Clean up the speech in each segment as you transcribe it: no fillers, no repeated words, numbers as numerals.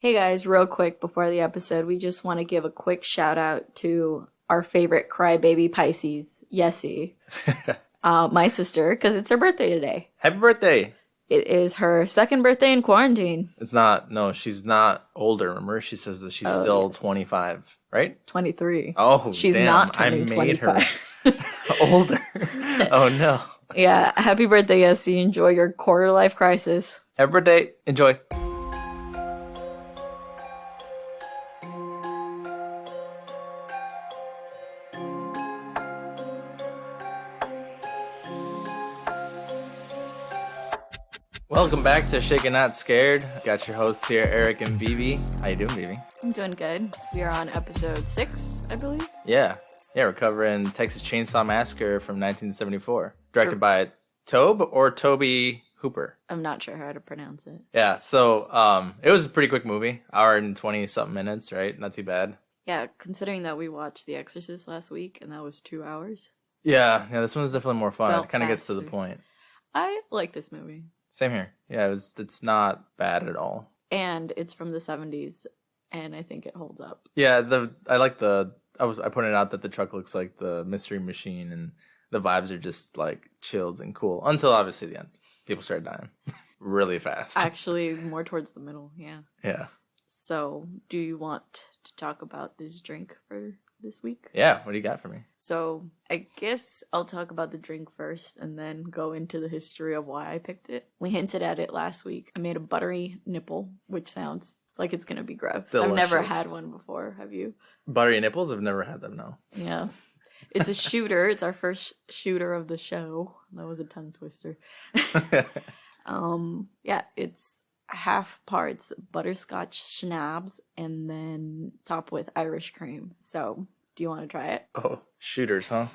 Hey guys, real quick before the episode, we just want to give a quick shout out to our favorite crybaby Pisces, Yessie, my sister, because it's her birthday today. Happy birthday! It is her second birthday in quarantine. She's not older, remember? She says that she's still Yes. 25, right? 23. Oh, She's damn, not I turning made 25. her older. Oh, no. Yeah, happy birthday, Yessie. Enjoy your quarter life crisis. Happy birthday. Enjoy. Welcome back to Shaken Not Scared. Got your hosts here, Erick and Vivi. How you doing, Vivi? I'm doing good. We are on episode 6, I believe. Yeah, we're covering Texas Chainsaw Massacre from 1974. Directed by Tobe Hooper. I'm not sure how to pronounce it. Yeah, so it was a pretty quick movie. Hour and 20-something minutes, right? Not too bad. Yeah, considering that we watched The Exorcist last week, and that was 2 hours. Yeah, this one's definitely more fun. Felt It kind of gets to the faster. point. I like this movie. Same here. Yeah, it's not bad at all. And it's from the 70s, and I think it holds up. Yeah, I pointed out that the truck looks like the Mystery Machine, and the vibes are just like chilled and cool until obviously the end. People start dying really fast. Actually, more towards the middle, yeah. Yeah. So, do you want to talk about this drink for this week? Yeah, what do you got for me? So, I guess I'll talk about the drink first and then go into the history of why I picked it. We hinted at it last week. I made a buttery nipple, which sounds like it's going to be gross. I've never Delicious. had one before. Have you? Buttery nipples? I've never had them, no. Yeah. It's a shooter. It's our first shooter of the show. That was a tongue twister. Yeah, it's half parts butterscotch schnapps and then top with Irish cream. So, do you want to try it? Oh, shooters, huh?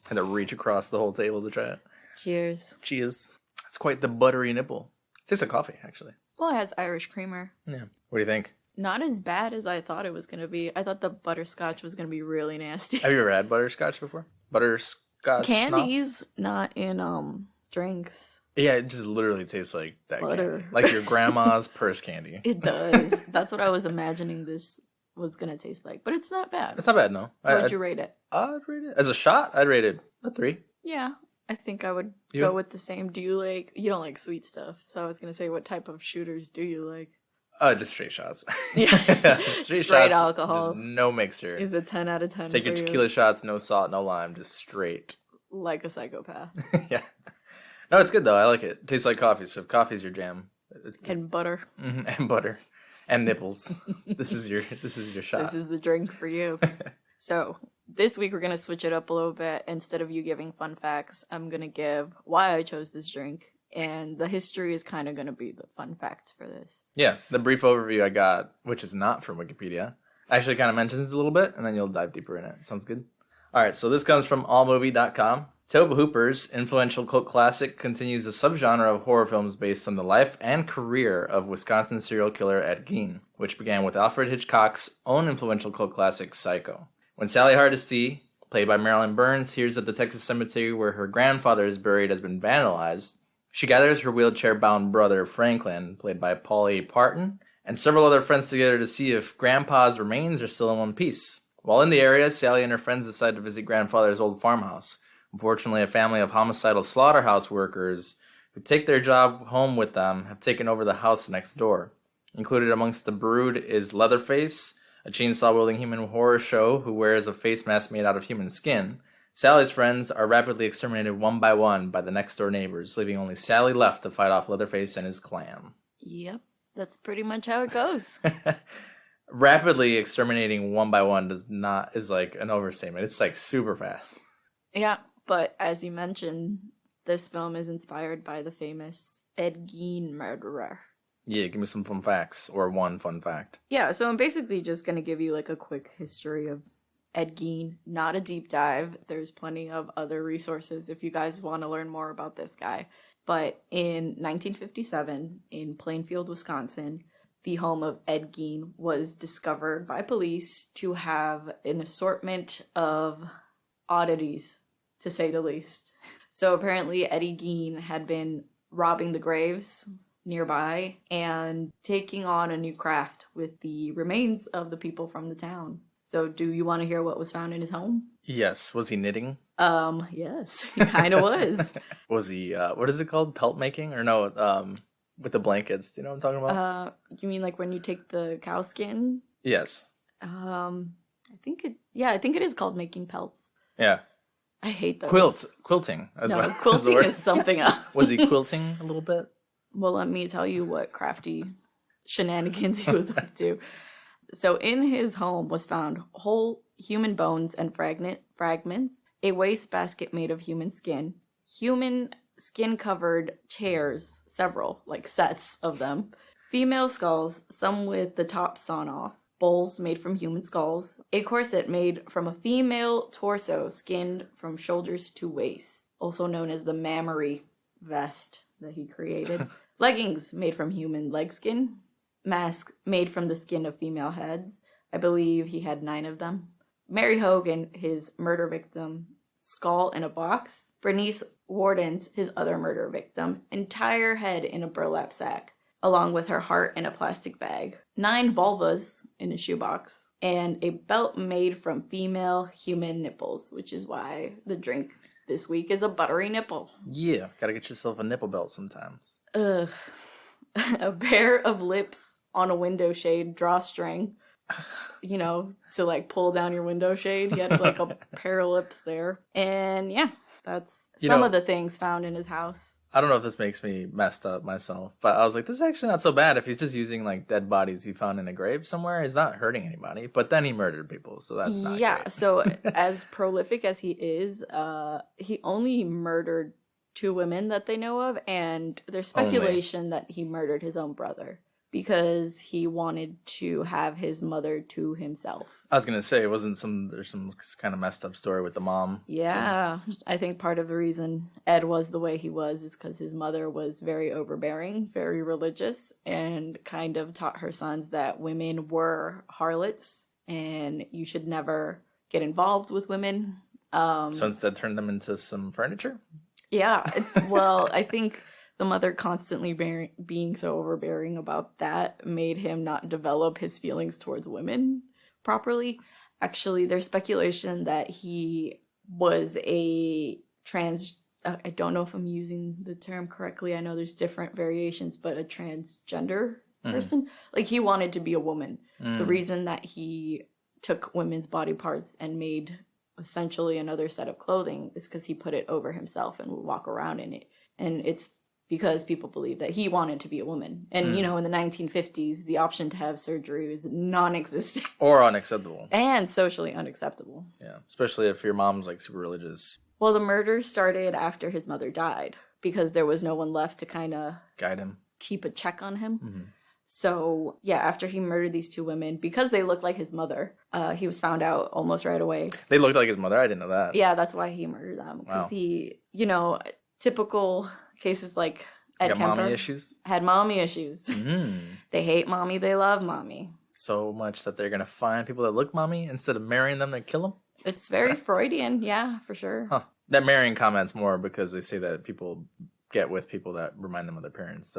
Had to reach across the whole table to try it. Cheers. Cheers. It's quite the buttery nipple. Tastes like coffee, actually. Well, it has Irish creamer. Yeah. What do you think? Not as bad as I thought it was going to be. I thought the butterscotch was going to be really nasty. Have you ever had butterscotch before? Butterscotch Candies, schnapps? not in drinks. Yeah, it just literally tastes like that Butter. candy. Like your grandma's purse candy. It does. That's what I was imagining this was going to taste like. But it's not bad. It's not bad, no. What would you rate it? I'd rate it. As a shot, I'd rate it a 3. Yeah, I think I would You? go with the same. You don't like sweet stuff. So I was going to say, what type of shooters do you like? Just straight shots. Yeah. Straight Straight shots, alcohol. just no mixer. Is it 10 out of 10 Take for your you? tequila shots, no salt, no lime, just straight. Like a psychopath. Yeah. No, it's good though. I like it. Tastes like coffee. So if coffee's your jam, And butter. and butter, and nipples. This is your shot. This is the drink for you. So, this week we're going to switch it up a little bit. Instead of you giving fun facts, I'm going to give why I chose this drink. And the history is kind of going to be the fun fact for this. Yeah, the brief overview I got, which is not from Wikipedia, actually kind of mentions it a little bit, and then you'll dive deeper in it. Sounds good? All right, so this comes from allmovie.com. Tobe Hooper's influential cult classic continues a subgenre of horror films based on the life and career of Wisconsin serial killer Ed Gein, which began with Alfred Hitchcock's own influential cult classic, Psycho. When Sally Hardesty, played by Marilyn Burns, hears that the Texas cemetery where her grandfather is buried has been vandalized, she gathers her wheelchair-bound brother, Franklin, played by Paul A. Parton, and several other friends together to see if Grandpa's remains are still in one piece. While in the area, Sally and her friends decide to visit Grandfather's old farmhouse. Unfortunately, a family of homicidal slaughterhouse workers who take their job home with them have taken over the house next door. Included amongst the brood is Leatherface, a chainsaw-wielding human horror show who wears a face mask made out of human skin. Sally's friends are rapidly exterminated one by one by the next-door neighbors, leaving only Sally left to fight off Leatherface and his clan. Yep, that's pretty much how it goes. Rapidly exterminating one by one is like an overstatement. It's like super fast. Yeah, but as you mentioned, this film is inspired by the famous Ed Gein murderer. Yeah, give me some fun facts, or one fun fact. Yeah, so I'm basically just going to give you like a quick history of Ed Gein, not a deep dive. There's plenty of other resources if you guys want to learn more about this guy. But in 1957, in Plainfield, Wisconsin, the home of Ed Gein was discovered by police to have an assortment of oddities, to say the least. So apparently Eddie Gein had been robbing the graves nearby and taking on a new craft with the remains of the people from the town. So do you want to hear what was found in his home? Yes. Was he knitting? Yes, he kind of was. Was he, what is it called? Pelt making? Or no, with the blankets. Do you know what I'm talking about? You mean like when you take the cow skin? Yes. I think it is called making pelts. Yeah. I hate those. Quilting. Quilting is something else. Was he quilting a little bit? Well, let me tell you what crafty shenanigans he was up to. So in his home was found whole human bones and fragments, a wastebasket made of human skin-covered chairs, several, like sets of them, female skulls, some with the top sawn off, bowls made from human skulls, a corset made from a female torso skinned from shoulders to waist, also known as the mammary vest that he created, leggings made from human leg skin, masks made from the skin of female heads. I believe he had 9 of them. Mary Hogan, his murder victim, skull in a box. Bernice Warden's, his other murder victim, entire head in a burlap sack, along with her heart in a plastic bag. 9 vulvas in a shoebox, and a belt made from female human nipples, which is why the drink this week is a buttery nipple. Yeah, gotta get yourself a nipple belt sometimes. Ugh. A pair of lips on a window shade drawstring, you know, to like pull down your window shade. He had like a pair of lips there. And yeah, that's some of the things found in his house. I don't know if this makes me messed up myself, but I was like, this is actually not so bad. If he's just using like dead bodies he found in a grave somewhere, he's not hurting anybody. But then he murdered people, so that's not great. So as prolific as he is, he only murdered 2 women that they know of, and there's speculation that he murdered his own brother because he wanted to have his mother to himself. I was gonna say, there's some kind of messed up story with the mom. Yeah, I think part of the reason Ed was the way he was is because his mother was very overbearing, very religious, and kind of taught her sons that women were harlots and you should never get involved with women. So instead turned them into some furniture? Yeah, well, I think the mother constantly being so overbearing about that made him not develop his feelings towards women properly. Actually, there's speculation that he was a I don't know if I'm using the term correctly. I know there's different variations, but a transgender person. Like, he wanted to be a woman. The reason that he took women's body parts and made essentially another set of clothing is because he put it over himself and would walk around in it. And it's because people believe that he wanted to be a woman. And, you know, in the 1950s, the option to have surgery was non-existent. Or unacceptable. And socially unacceptable. Yeah, especially if your mom's, like, super religious. Well, the murder started after his mother died because there was no one left to kind of guide him, keep a check on him. So, yeah, after he murdered these 2 women, because they looked like his mother, he was found out almost right away. They looked like his mother? I didn't know that. Yeah, that's why he murdered them. Because he, you know, typical cases like Ed Kemper had mommy issues. They hate mommy, they love mommy. So much that they're going to find people that look mommy instead of marrying them, they kill them? It's very Freudian, yeah, for sure. Huh. That marrying comment's more because they say that people get with people that remind them of their parents.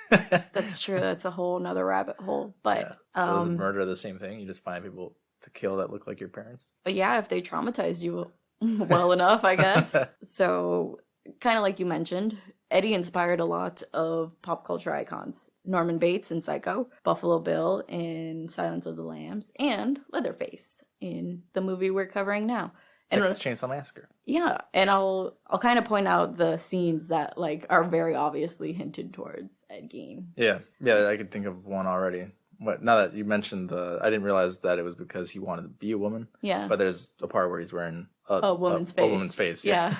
That's true. That's a whole nother rabbit hole. But yeah. So is murder the same thing? You just find people to kill that look like your parents? But yeah, if they traumatized you well enough, I guess. So, kind of like you mentioned, Eddie inspired a lot of pop culture icons. Norman Bates in Psycho, Buffalo Bill in Silence of the Lambs, and Leatherface in the movie we're covering now. Texas Chainsaw Massacre. Yeah, and I'll kind of point out the scenes that like are very obviously hinted towards Ed Gein. Yeah, I could think of one already. But now that you mentioned I didn't realize that it was because he wanted to be a woman. Yeah. But there's a part where he's wearing a woman's face. A woman's face. Yeah.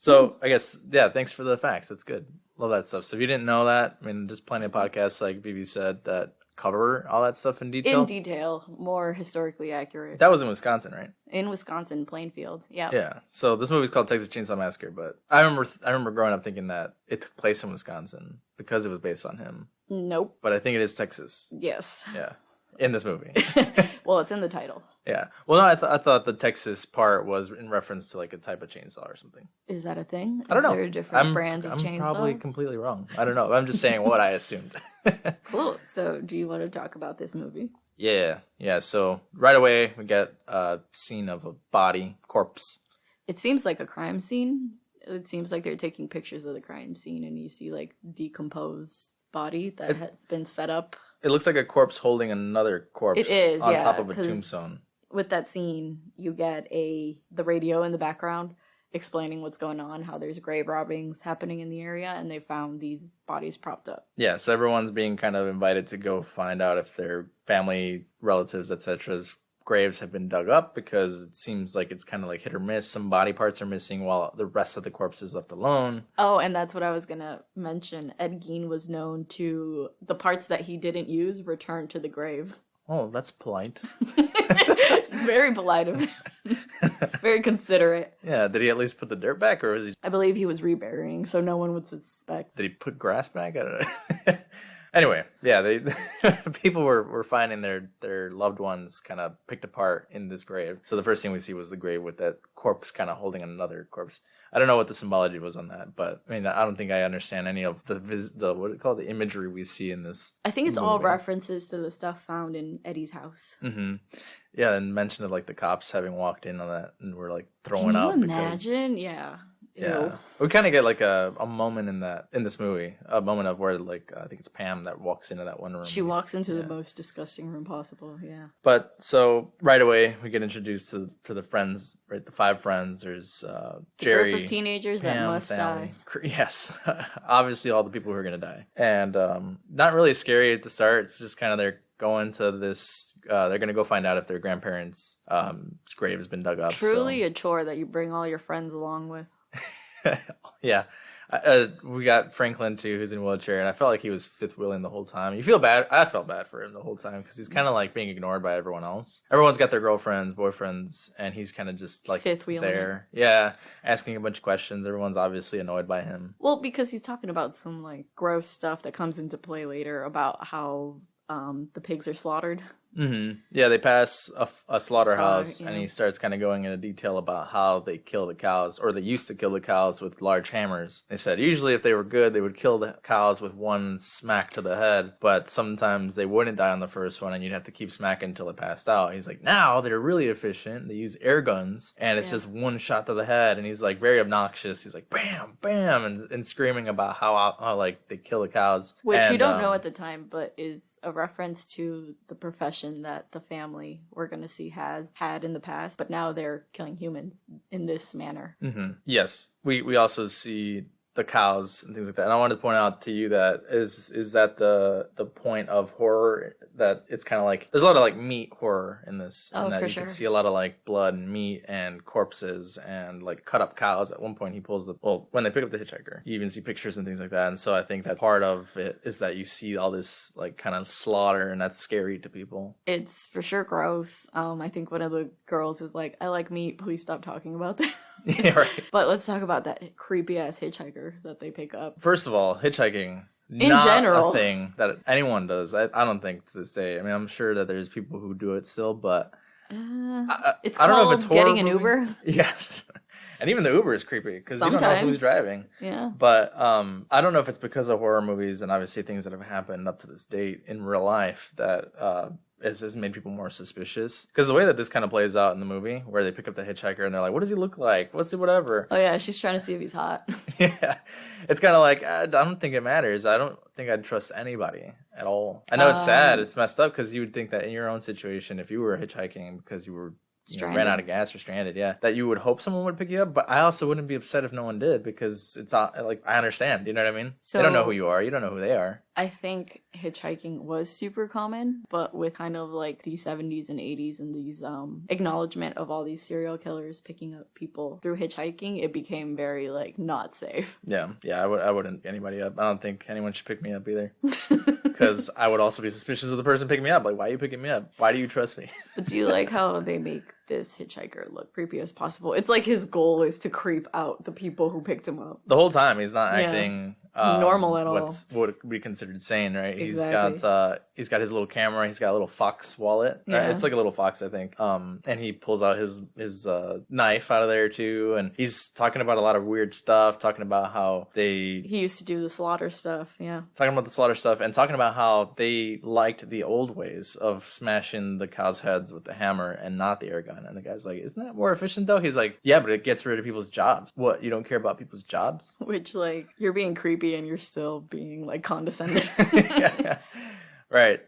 So I guess thanks for the facts. That's good. Love that stuff. So if you didn't know that, I mean, there's plenty of podcasts like Vivi said that cover all that stuff in detail. In detail, more historically accurate. That was in Wisconsin, right? In Wisconsin, Plainfield. Yeah. Yeah. So this movie's called Texas Chainsaw Massacre, but I remember growing up thinking that it took place in Wisconsin because it was based on him. Nope. But I think it is Texas. Yes. Yeah. in this movie. Well, it's in the title. Yeah. Well, no, I thought the Texas part was in reference to like a type of chainsaw or something. Is that a thing? I don't know. Is there different brands of chainsaws? I'm probably completely wrong. I don't know. I'm just saying what I assumed. Cool. So, do you want to talk about this movie? Yeah. So right away we get a scene of a body, corpse. It seems like a crime scene. It seems like they're taking pictures of the crime scene, and you see like decomposed body that has been set up. It looks like a corpse holding another corpse. It is, on yeah, top of a tombstone. With that scene, you get the radio in the background explaining what's going on, how there's grave robbings happening in the area, and they found these bodies propped up. Yeah, so everyone's being kind of invited to go find out if their family, relatives, etc.'s graves have been dug up, because it seems like it's kind of like hit or miss. Some body parts are missing while the rest of the corpse is left alone. Oh, and that's what I was going to mention. Ed Gein was known to, the parts that he didn't use, return to the grave. Oh, that's polite. It's very polite of him. Very considerate. Yeah, did he at least put the dirt back, or was he... I believe he was reburying, so no one would suspect. Did he put grass back? I don't know. Anyway, yeah, people were finding their loved ones kind of picked apart in this grave. So the first thing we see was the grave with that corpse kind of holding another corpse. I don't know what the symbology was on that, but I mean, I don't think I understand any of the what it called, the imagery we see in this. I think it's movie. all references to the stuff found in Eddie's house. Mm-hmm. Yeah, and mention of like the cops having walked in on that and were like throwing up. Can you imagine? Yeah. Yeah, we kind of get like a moment in this movie, a moment of where like I think it's Pam that walks into that one room. She walks into the most disgusting room possible. Yeah. But so right away we get introduced to the friends, right? The 5 friends. There's Jerry, group of teenagers Pam, that must die. Yes, obviously all the people who are gonna die, and not really scary at the start. It's just kind of they're going to this. They're gonna go find out if their grandparents' grave has been dug up. Truly a chore that you bring all your friends along with. Yeah. We got Franklin too, who's in a wheelchair, and I felt like he was fifth wheeling the whole time. You feel bad. I felt bad for him the whole time because he's kind of like being ignored by everyone else. Everyone's got their girlfriends, boyfriends, and he's kind of just like fifth wheeling there. Yeah, asking a bunch of questions. Everyone's obviously annoyed by him. Well, because he's talking about some like gross stuff that comes into play later about how the pigs are slaughtered. Mm-hmm. Yeah, they pass a slaughterhouse, yeah. And he starts kind of going into detail about how they kill the cows, or they used to kill the cows with large hammers. They said usually if they were good, they would kill the cows with one smack to the head, but sometimes they wouldn't die on the first one, and you'd have to keep smacking until it passed out. He's like, now they're really efficient. They use air guns, and it's just one shot to the head, and he's like very obnoxious. He's like, bam, bam, and screaming about how like they kill the cows. Which you don't know at the time, but is a reference to the profession that the family we're going to see has had in the past, but now they're killing humans in this manner. Mm-hmm. Yes. We also see the cows and things like that. And I wanted to point out to you that is that the point of horror, that it's kind of like there's a lot of like meat horror in this. Oh, and that for you sure. can see a lot of like blood and meat and corpses and like cut up cows. At one point he pulls when they pick up the hitchhiker, you even see pictures and things like that. And so I think that part of it is that you see all this like kind of slaughter, and that's scary to people. It's for sure gross. I think one of the girls is like, I like meat, please stop talking about that. Yeah, right. But let's talk about that creepy ass hitchhiker that they pick up. First of all, hitchhiking, in not general, a thing that anyone does. I don't think to this day. I mean, I'm sure that there's people who do it still, but it's I don't know if called it's horror getting an movie. Uber. Yes. And even the Uber is creepy because you don't know who's driving. Yeah. But I don't know if it's because of horror movies and obviously things that have happened up to this date in real life that has made people more suspicious. Because the way that this kind of plays out in the movie, where they pick up the hitchhiker and they're like, what does he look like? What's it, whatever? Oh, yeah, she's trying to see if he's hot. Yeah. It's kind of like, I don't think it matters. I don't think I'd trust anybody at all. I know it's sad. It's messed up because you would think that in your own situation, if you were hitchhiking because you were ran out of gas or stranded, that you would hope someone would pick you up. But I also wouldn't be upset if no one did, because it's not like, I understand, you know what I mean? So, they don't know who you are, you don't know who they are. I think hitchhiking was super common, but with kind of like the 70s and 80s and these acknowledgement of all these serial killers picking up people through hitchhiking, it became very like not safe. Yeah, I wouldn't pick anybody up. I don't think anyone should pick me up either. Because I would also be suspicious of the person picking me up. Like, why are you picking me up? Why do you trust me? But do you like how they make this hitchhiker look creepy as possible. It's like his goal is to creep out the people who picked him up. The whole time he's not acting normal at all. What would be considered sane, right? Exactly. He's got his little camera. He's got a little fox wallet. Right? Yeah. It's like a little fox, I think. And he pulls out his knife out of there too, and he's talking about a lot of weird stuff. Talking about how he used to do the slaughter stuff. Yeah. Talking about the slaughter stuff and talking about how they liked the old ways of smashing the cows' heads with the hammer and not the air gun. And the guy's like, "Isn't that more efficient though?" He's like, "Yeah, but it gets rid of people's jobs." What? You don't care about people's jobs? Which, like, you're being creepy and you're still being like condescending. Yeah. Right.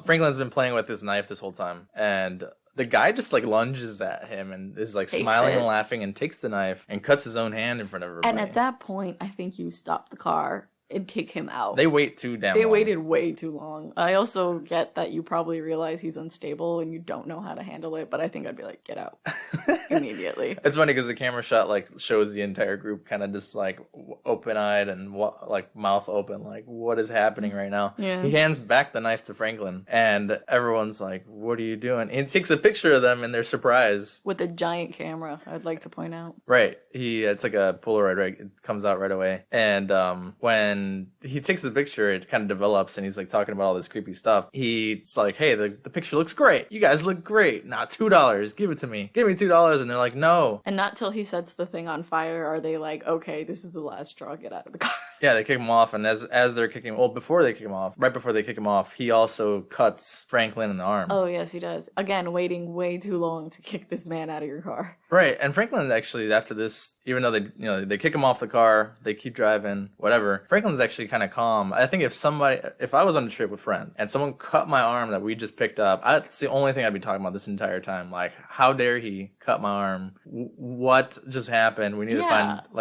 Franklin's been playing with his knife this whole time, and the guy just like lunges at him and is like smiling and laughing and takes the knife and cuts his own hand in front of everybody. And at that point, I think you stop the car and kick him out. They wait too damn long. They waited way too long. I also get that you probably realize he's unstable and you don't know how to handle it, but I think I'd be like, get out immediately. It's funny because the camera shot like shows the entire group kind of just like open-eyed and like mouth open, like what is happening right now? Yeah. He hands back the knife to Franklin and everyone's like, what are you doing? And he takes a picture of them and they're surprised. With a giant camera, I'd like to point out. Right. It's like a Polaroid, right? It comes out right away. And when he takes the picture, it kind of develops and he's like talking about all this creepy stuff. He's like, hey, the picture looks great. You guys look great. Nah, $2. Give it to me. Give me $2. And they're like, no. And not till he sets the thing on fire are they like, okay, this is the last straw. Get out of the car. Yeah, they kick him off. And as they're kicking, well, before they kick him off, right before they kick him off, he also cuts Franklin in the arm. Oh, yes, he does. Again, waiting way too long to kick this man out of your car. Right. And Franklin actually, after this, even though they kick him off the car, they keep driving, whatever. Franklin's actually kind of calm. I think if I was on a trip with friends and someone cut my arm that we just picked up, that's the only thing I'd be talking about this entire time. Like, how dare he cut my arm? What just happened? We need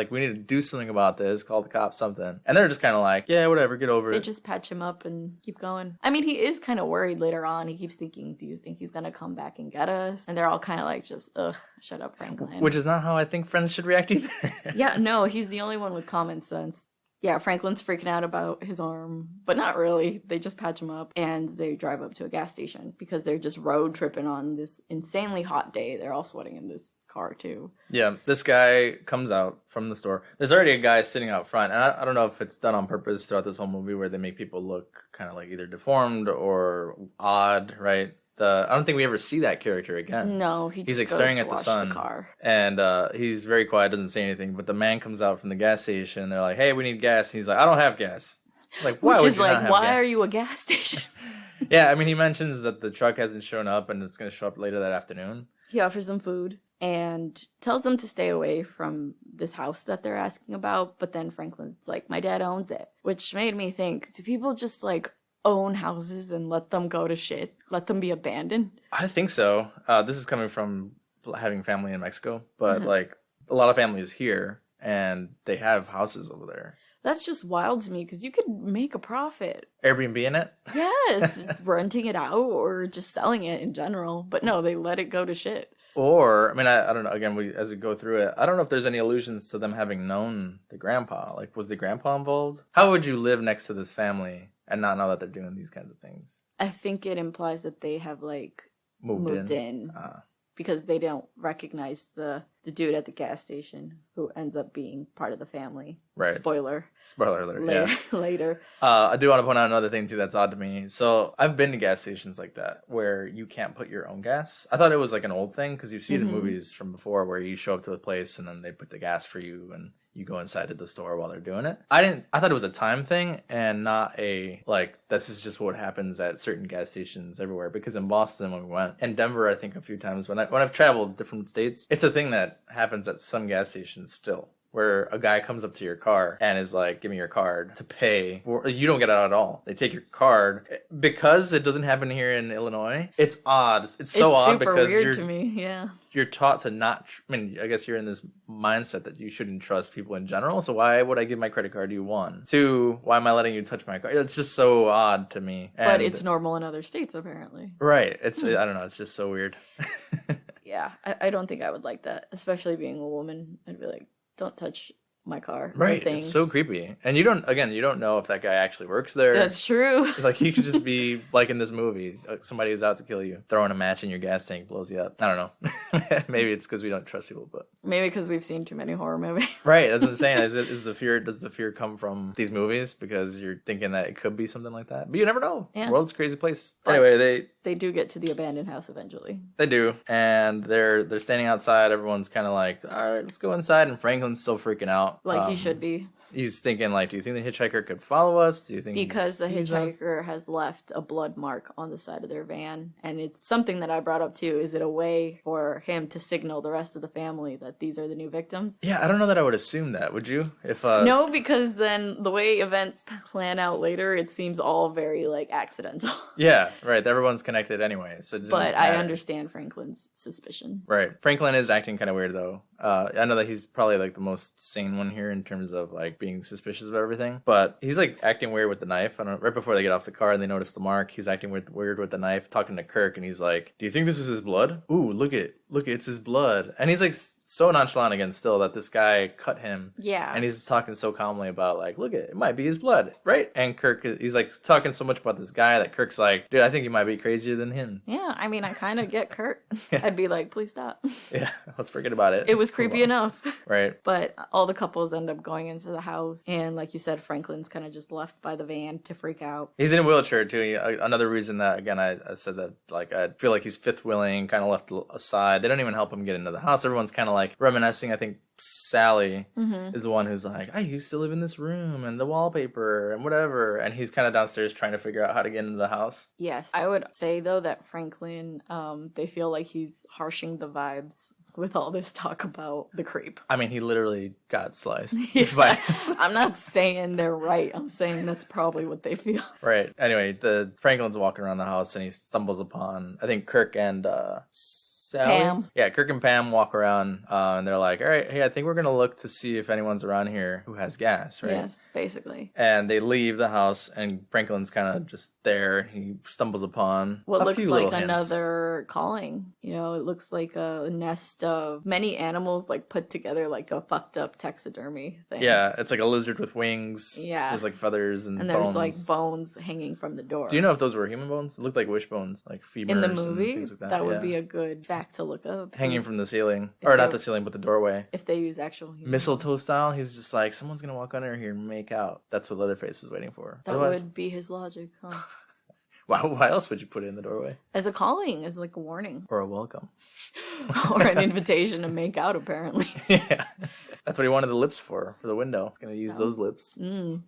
we need to do something about this. Call the cops, something. And they're just kind of like, yeah, whatever, get over it. They just patch him up and keep going. I mean, he is kind of worried later on. He keeps thinking, do you think he's going to come back and get us? And they're all kind of like, just, ugh, shut up, Franklin. Which is not how I think friends should react either. Yeah, no, he's the only one with common sense. Yeah, Franklin's freaking out about his arm, but not really. They just patch him up and they drive up to a gas station because they're just road tripping on this insanely hot day. They're all sweating in this car too. Yeah, this guy comes out from the store. There's already a guy sitting out front. And I don't know if it's done on purpose throughout this whole movie where they make people look kind of like either deformed or odd, right? I don't think we ever see that character again. No, he's like staring at the sun. And he's very quiet, doesn't say anything. But the man comes out from the gas station. They're like, "Hey, we need gas." And he's like, "I don't have gas." Like, why would you not have gas? Why are you a gas station? Yeah, I mean, he mentions that the truck hasn't shown up and it's going to show up later that afternoon. He offers them food and tells them to stay away from this house that they're asking about. But then Franklin's like, "My dad owns it," which made me think, do people just like own houses and let them go to shit? Let them be abandoned? I think so. This is coming from having family in Mexico, but like a lot of families here and they have houses over there. That's just wild to me because you could make a profit. Airbnb in it? Yes, renting it out or just selling it in general. But no, they let it go to shit. Or, I mean, I don't know. Again, as we go through it, I don't know if there's any allusions to them having known the grandpa. Like, was the grandpa involved? How would you live next to this family and not know that they're doing these kinds of things? I think it implies that they have, like, moved in. Because they don't recognize the dude at the gas station who ends up being part of the family. Right. Spoiler alert, yeah. Later. I do want to point out another thing, too, that's odd to me. So I've been to gas stations like that where you can't put your own gas. I thought it was like an old thing because you see it in movies from before where you show up to a place and then they put the gas for you and you go inside of the store while they're doing it. I thought it was a time thing and not this is just what happens at certain gas stations everywhere. Because in Boston when we went, and Denver I think a few times when I've traveled different states, it's a thing that happens at some gas stations still. Where a guy comes up to your car and is like, "Give me your card to pay." Or you don't get it out at all. They take your card. Because it doesn't happen here in Illinois, it's odd. It's so odd because weird to me. Yeah. You're taught to not, I mean, I guess you're in this mindset that you shouldn't trust people in general. So why would I give my credit card to you? 1. 2, why am I letting you touch my card? It's just so odd to me. But it's normal in other states, apparently. Right. I don't know. It's just so weird. Yeah. I don't think I would like that, especially being a woman. I'd be like, don't touch my car. Right. It's so creepy. And you don't know if that guy actually works there. That's true. Like, he could just be like in this movie, somebody who's out to kill you, throwing a match in your gas tank, blows you up. I don't know. Maybe it's because we don't trust people, but maybe because we've seen too many horror movies. Right. That's what I'm saying. Does the fear come from these movies because you're thinking that it could be something like that? But you never know. Yeah. The world's a crazy place. But anyway, they do get to the abandoned house eventually. They do, and they're standing outside. Everyone's kind of like, all right, let's go inside. And Franklin's still freaking out. Like he should be. He's thinking, like, do you think the hitchhiker could follow us? Do you think because the hitchhiker has left a blood mark on the side of their van, and it's something that I brought up too. Is it a way for him to signal the rest of the family that these are the new victims? Yeah, I don't know that I would assume that. Would you? If no, because then the way events plan out later, it seems all very like accidental. Yeah, right. Everyone's connected anyway. So but I understand Franklin's suspicion. Right. Franklin is acting kind of weird though. I know that he's probably like the most sane one here in terms of like being suspicious of everything, but he's like acting weird with the knife. I don't know, right before they get off the car and they notice the mark, he's acting weird with the knife, talking to Kirk, and he's like, "Do you think this is his blood? Ooh, look, it's his blood." And he's like so nonchalant again still that this guy cut him. Yeah. And he's talking so calmly about like, look, it might be his blood, right? And Kirk, he's like talking so much about this guy that Kirk's like, dude, I think you might be crazier than him. Yeah, I mean, I kind of get Kirk. I'd be like, please stop. Yeah, let's forget about it. It was creepy enough. Right. But all the couples end up going into the house, and like you said, Franklin's kind of just left by the van to freak out. He's in a wheelchair too. Another reason that, again, I said that, like, I feel like he's fifth wheeling, kind of left aside. They don't even help him get into the house. Everyone's kind of like reminiscing. I think Sally is the one who's like, I used to live in this room and the wallpaper and whatever. And he's kind of downstairs trying to figure out how to get into the house. Yes. I would say, though, that Franklin, they feel like he's harshing the vibes with all this talk about the creep. I mean, he literally got sliced. Yeah. I'm not saying they're right. I'm saying that's probably what they feel. Right. Anyway, Franklin's walking around the house and he stumbles upon, I think, Kirk and Pam. Yeah, Kirk and Pam walk around and they're like, all right, hey, I think we're going to look to see if anyone's around here who has gas, right? Yes, basically. And they leave the house and Franklin's kind of just there. He stumbles upon what looks few like another calling. You know, it looks like a nest of many animals like put together like a fucked up taxidermy thing. Yeah, it's like a lizard with wings. Yeah. There's like feathers and there's bones. like bones hanging from the door. Do you know if those were human bones? It looked like wishbones, like femurs in the movie. And things like that. That would be a good fact to look up. Hanging from the ceiling. Or not the ceiling, but the doorway. If they use actual human mistletoe style, he was just like, someone's going to walk under here and make out. That's what Leatherface was waiting for. That would be his logic, huh? Why else would you put it in the doorway? As a calling, as like a warning. Or a welcome. Or an invitation to make out, apparently. Yeah. That's what he wanted the lips for the window. He's going to use those lips.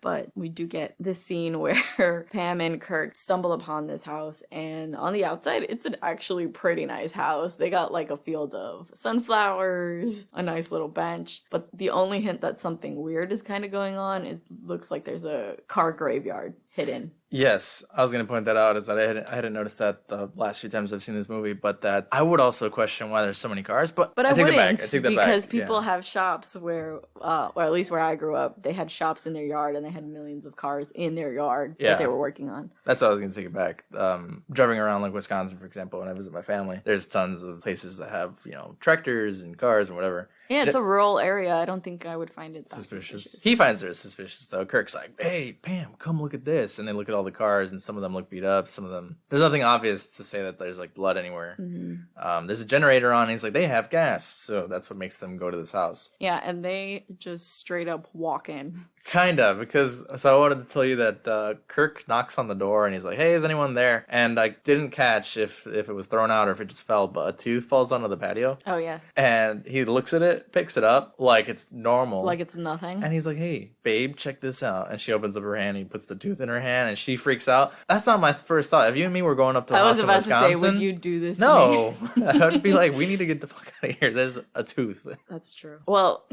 But we do get this scene where Pam and Kirk stumble upon this house, and on the outside, it's an actually pretty nice house. They got like a field of sunflowers, a nice little bench, but the only hint that something weird is kind of going on, it looks like there's a car graveyard hidden. Yes, I was going to point that out, is that I hadn't noticed that the last few times I've seen this movie, but that I would also question why there's so many cars, but I take wouldn't, that back. I take that because back. People have shops where, or at least where I grew up, they had shops in their yard and they had millions of cars in their yard that they were working on. That's what I was going to take it back. Driving around like Wisconsin, for example, when I visit my family, there's tons of places that have, tractors and cars and whatever. Yeah, it's a rural area. I don't think I would find it suspicious. He finds it suspicious, though. Kirk's like, hey, Pam, come look at this. And they look at all the cars, and some of them look beat up. Some of them... There's nothing obvious to say that there's, like, blood anywhere. Mm-hmm. There's a generator on, and he's like, they have gas. So that's what makes them go to this house. Yeah, and they just straight up walk in. Kind of, because... So I wanted to tell you that Kirk knocks on the door, and he's like, hey, is anyone there? And I didn't catch if it was thrown out or if it just fell, but a tooth falls onto the patio. Oh, yeah. And he looks at it, picks it up like it's normal. Like it's nothing. And he's like, hey, babe, check this out. And she opens up her hand, he puts the tooth in her hand, and she freaks out. That's not my first thought. If you and me were going up to a house in Wisconsin... I was about to say, would you do this No. to me? I would be like, we need to get the fuck out of here. There's a tooth. That's true. Well,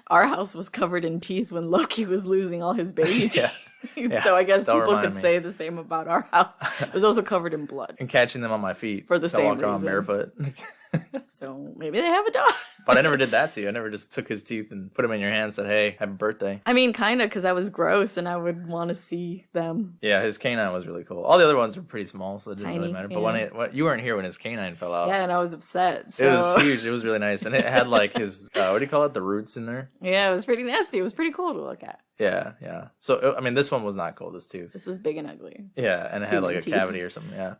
our house was covered in teeth when Loki was losing all his baby teeth. Yeah. So I guess people could say the same about our house. It was also covered in blood. And catching them on my feet. For the same reason. Walking around barefoot. So maybe they have a dog. But I never did that to you. I never just took his teeth and put them in your hand and said, hey, happy birthday. I mean, kind of, because I was gross and I would want to see them. Yeah, his canine was really cool. All the other ones were pretty small, so it didn't really Tiny, matter. yeah. But when you weren't here when his canine fell out. Yeah, and I was upset. So. It was huge. It was really nice. And it had like his, what do you call it? The roots in there? Yeah, it was pretty nasty. It was pretty cool to look at. Yeah, yeah. So, I mean, this one was not cool, this tooth. This was big and ugly. Yeah, and it had like a Teeth. cavity or something, yeah.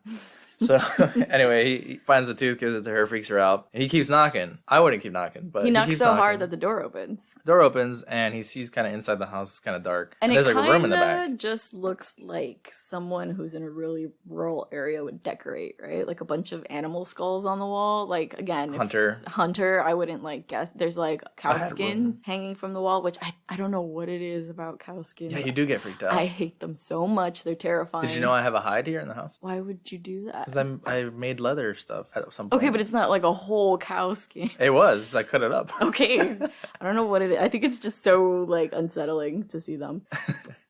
So, anyway, he finds the tooth, gives it to her, freaks her out. And he keeps knocking. I wouldn't keep knocking, but he knocks keeps so knocking. hard that the door opens. Door opens, and he sees kind of inside the house. It's kind of dark. And there's it like a room in the back. kind of just looks like someone who's in a really rural area would decorate, right? Like a bunch of animal skulls on the wall. Like, again, Hunter, I wouldn't like guess. There's like cow skins hanging from the wall, which I don't know what it is about cow skins. Yeah, you do get freaked out. I hate them so much. They're terrifying. Did you know I have a hide here in the house? Why would you do that? Because I made leather stuff at some point. Okay, but it's not like a whole cow skin. It was. I cut it up. Okay. I don't know what it is. I think it's just so like unsettling to see them.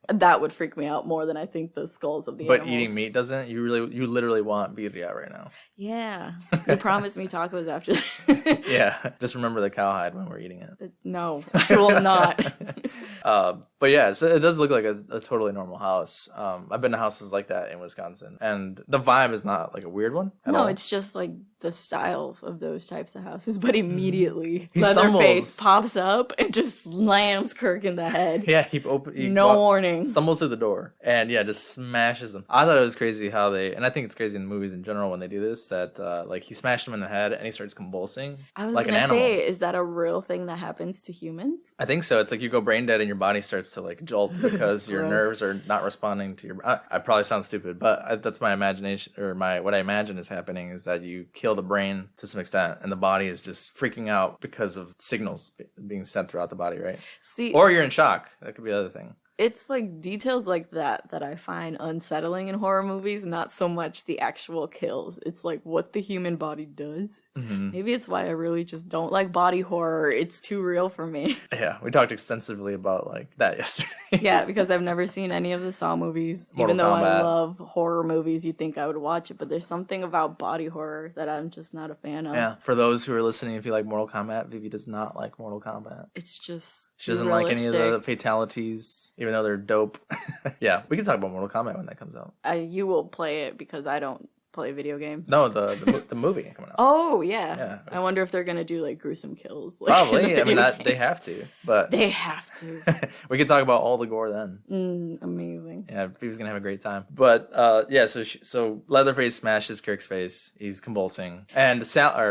That would freak me out more than I think the skulls of the animals. But eating meat doesn't? You literally want birria right now. Yeah. You promised me tacos after that. Yeah. Just remember the cowhide when we're eating it. No, I will not. But yeah, so it does look like a totally normal house. I've been to houses like that in Wisconsin, and the vibe is not like a weird one at all. It's just like the style of those types of houses. But immediately, He Leatherface pops up and just slams Kirk in the head. Yeah, he warning. Stumbles through the door, and yeah, just smashes him. I thought it was crazy how and I think it's crazy in movies in general when they do this, that like he smashed him in the head and he starts convulsing. I was like gonna an animal. say, is that a real thing that happens to humans? I think so. It's like you go brain dead and your body starts to like jolt because your nerves are not responding to your. I probably sound stupid, but that's my imagination, or what I imagine is happening is that you kill the brain to some extent, and the body is just freaking out because of signals being sent throughout the body, right? Or you're in shock. That could be the other thing. It's like details like that I find unsettling in horror movies, not so much the actual kills. It's like what the human body does. Mm-hmm. Maybe it's why I really just don't like body horror. It's too real for me. Yeah, we talked extensively about like that yesterday. Yeah, because I've never seen any of the Saw movies. Even though I love horror movies, you'd think I would watch it, but there's something about body horror that I'm just not a fan of. Yeah, for those who are listening, if you like Mortal Kombat, Vivi does not like Mortal Kombat. It's just she doesn't like any of the fatalities, even though they're dope. Yeah, we can talk about Mortal Kombat when that comes out. You will play it because I don't play video games. No, the movie coming out. Oh, yeah. I wonder if they're going to do like gruesome kills. Like, probably. I mean, they have to. But they have to. We can talk about all the gore then. Amazing. Yeah, Vivi's going to have a great time. But yeah, so Leatherface smashes Kirk's face. He's convulsing. And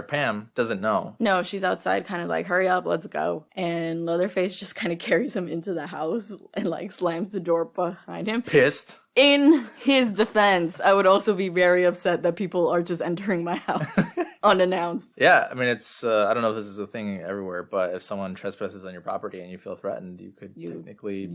Pam doesn't know. No, she's outside kind of like, hurry up, let's go. And Leatherface just kind of carries him into the house and like slams the door behind him. Pissed. In his defense, I would also be very upset that people are just entering my house unannounced. Yeah, I mean, it's, I don't know if this is a thing everywhere, but if someone trespasses on your property and you feel threatened, you could technically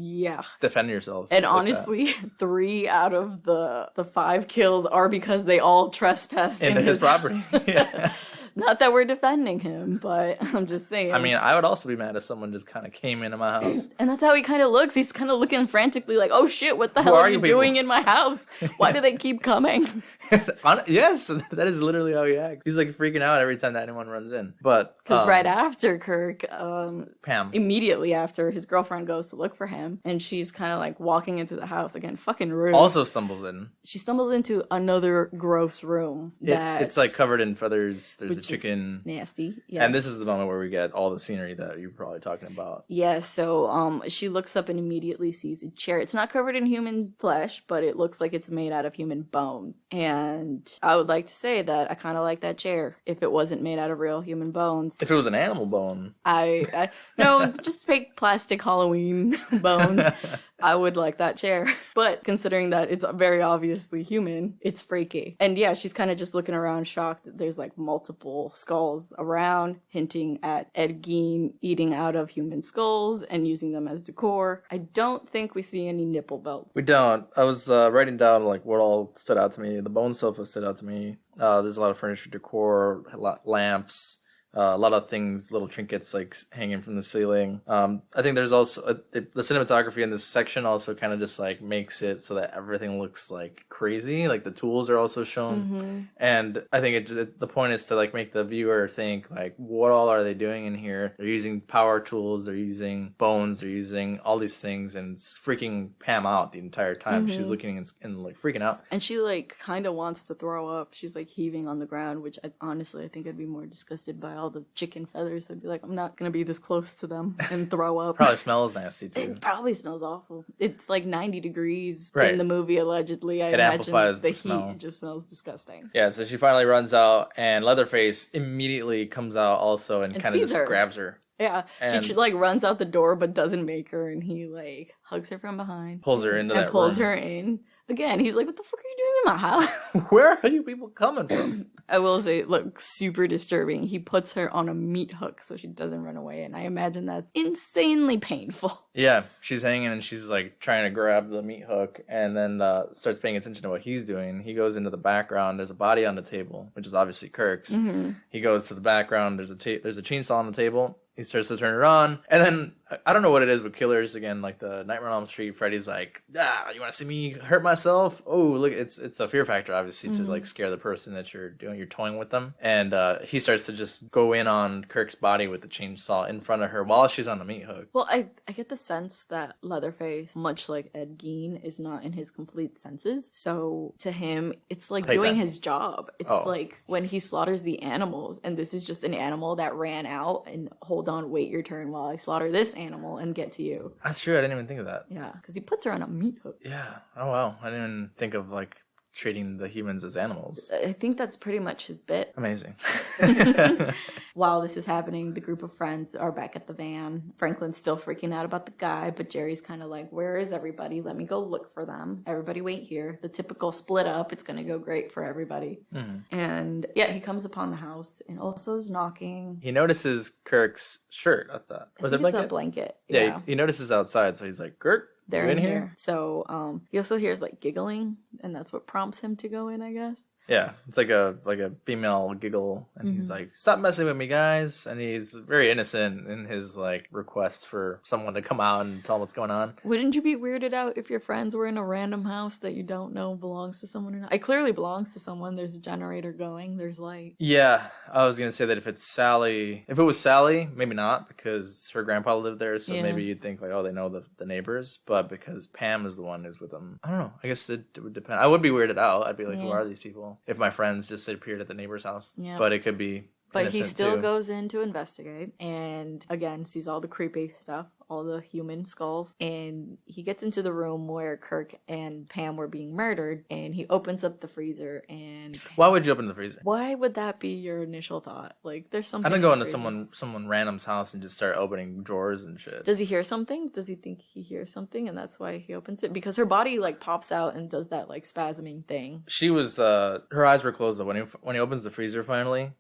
defend yourself. And honestly, 3 out of the 5 kills are because they all trespassed into his property. Yeah. Not that we're defending him, but I'm just saying. I mean, I would also be mad if someone just kind of came into my house. And that's how he kind of looks. He's kind of looking frantically like, oh shit, what the hell are you doing in my house? Why do they keep coming? Yes, that is literally how he acts. He's like freaking out every time that anyone runs in. But because right after Kirk, Pam, immediately after, his girlfriend goes to look for him, and she's kind of like walking into the house again, fucking rude. Also stumbles in. She stumbles into another gross room. It's like covered in feathers. There's a chicken. Nasty. Yes. And this is the moment where we get all the scenery that you're probably talking about. Yeah. So she looks up and immediately sees a chair. It's not covered in human flesh, but it looks like it's made out of human bones. And I would like to say that I kind of like that chair if it wasn't made out of real human bones. If it was an animal bone. No, just fake plastic Halloween bones. I would like that chair. But considering that it's very obviously human, it's freaky. And yeah, she's kind of just looking around shocked that there's like multiple skulls around, hinting at Ed Gein eating out of human skulls and using them as decor. I don't think we see any nipple belts. We don't. I was writing down like what all stood out to me. The bone sofa stood out to me. There's a lot of furniture decor, lamps, A lot of things, little trinkets like hanging from the ceiling. I think there's also the cinematography in this section also kind of just like makes it so that everything looks like crazy. Like the tools are also shown, and I think the point is to like make the viewer think like, what all are they doing in here? They're using power tools, they're using bones, they're using all these things, and it's freaking Pam out the entire time. She's looking and like freaking out, and she like kind of wants to throw up. She's like heaving on the ground, which honestly I think I'd be more disgusted by all the chicken feathers. I'd be like, I'm not gonna be this close to them and throw up. Probably smells nasty too. It probably smells awful. It's like 90 degrees right. in the movie allegedly. I it imagine amplifies the heat smell. just smells disgusting. Yeah, so she finally runs out, and Leatherface immediately comes out also and kind of just grabs her. Yeah, and she like runs out the door but doesn't make her, and he like hugs her from behind, pulls her into that pulls room. her in. Again, he's like, what the fuck are you doing in my house? Where are you people coming from? I will say, look, super disturbing. He puts her on a meat hook so she doesn't run away, and I imagine that's insanely painful. Yeah, she's hanging and she's like trying to grab the meat hook, and then starts paying attention to what he's doing. He goes into the background. There's a body on the table, which is obviously Kirk's. He goes to the background. There's a chainsaw on the table. He starts to turn it on, and then I don't know what it is with killers again, like the Nightmare on Elm Street. Freddy's like, you want to see me hurt myself? Oh, look, it's a fear factor, obviously, to like scare the person that you're toying with them. And he starts to just go in on Kirk's body with the chainsaw in front of her while she's on the meat hook. Well, I get the sense that Leatherface, much like Ed Gein, is not in his complete senses. So to him, it's like doing his job. It's like when he slaughters the animals, and this is just an animal that ran out, and hold on, wait your turn while I slaughter this animal and get to you. That's true. I didn't even think of that. Yeah, because he puts her on a meat hook. Yeah. Oh wow. I didn't even think of like treating the humans as animals. I think that's pretty much his bit. Amazing. While this is happening, the group of friends are back at the van. Franklin's still freaking out about the guy, but Jerry's kind of like, where is everybody? Let me go look for them. Everybody wait here. The typical split up. It's going to go great for everybody. And yeah, he comes upon the house and also is knocking. He notices Kirk's shirt, I thought. Was it a blanket? Yeah, he notices outside, so he's like, Kirk? They're in here. So he also hears like giggling, and that's what prompts him to go in, I guess. Yeah, it's like a female giggle, and he's like, "Stop messing with me, guys!" And he's very innocent in his like request for someone to come out and tell him what's going on. Wouldn't you be weirded out if your friends were in a random house that you don't know belongs to someone or not? It clearly belongs to someone. There's a generator going. There's light. Yeah, I was gonna say that if it was Sally, maybe not, because her grandpa lived there, so maybe you'd think like, oh, they know the neighbors. But because Pam is the one who's with them, I don't know. I guess it would depend. I would be weirded out. I'd be like, who are these people? If my friends just appeared at the neighbor's house. Yeah. But it could be But he still goes in to investigate, and again sees all the creepy stuff, all the human skulls, and he gets into the room where Kirk and Pam were being murdered, and he opens up the freezer. And why would you open the freezer? Why would that be your initial thought? Like, there's something. I don't go into someone random's house and just start opening drawers and shit. Does he hear something? Does he think he hears something, and that's why he opens it? Because her body like pops out and does that like spasming thing. She was her eyes were closed though when he opens the freezer finally.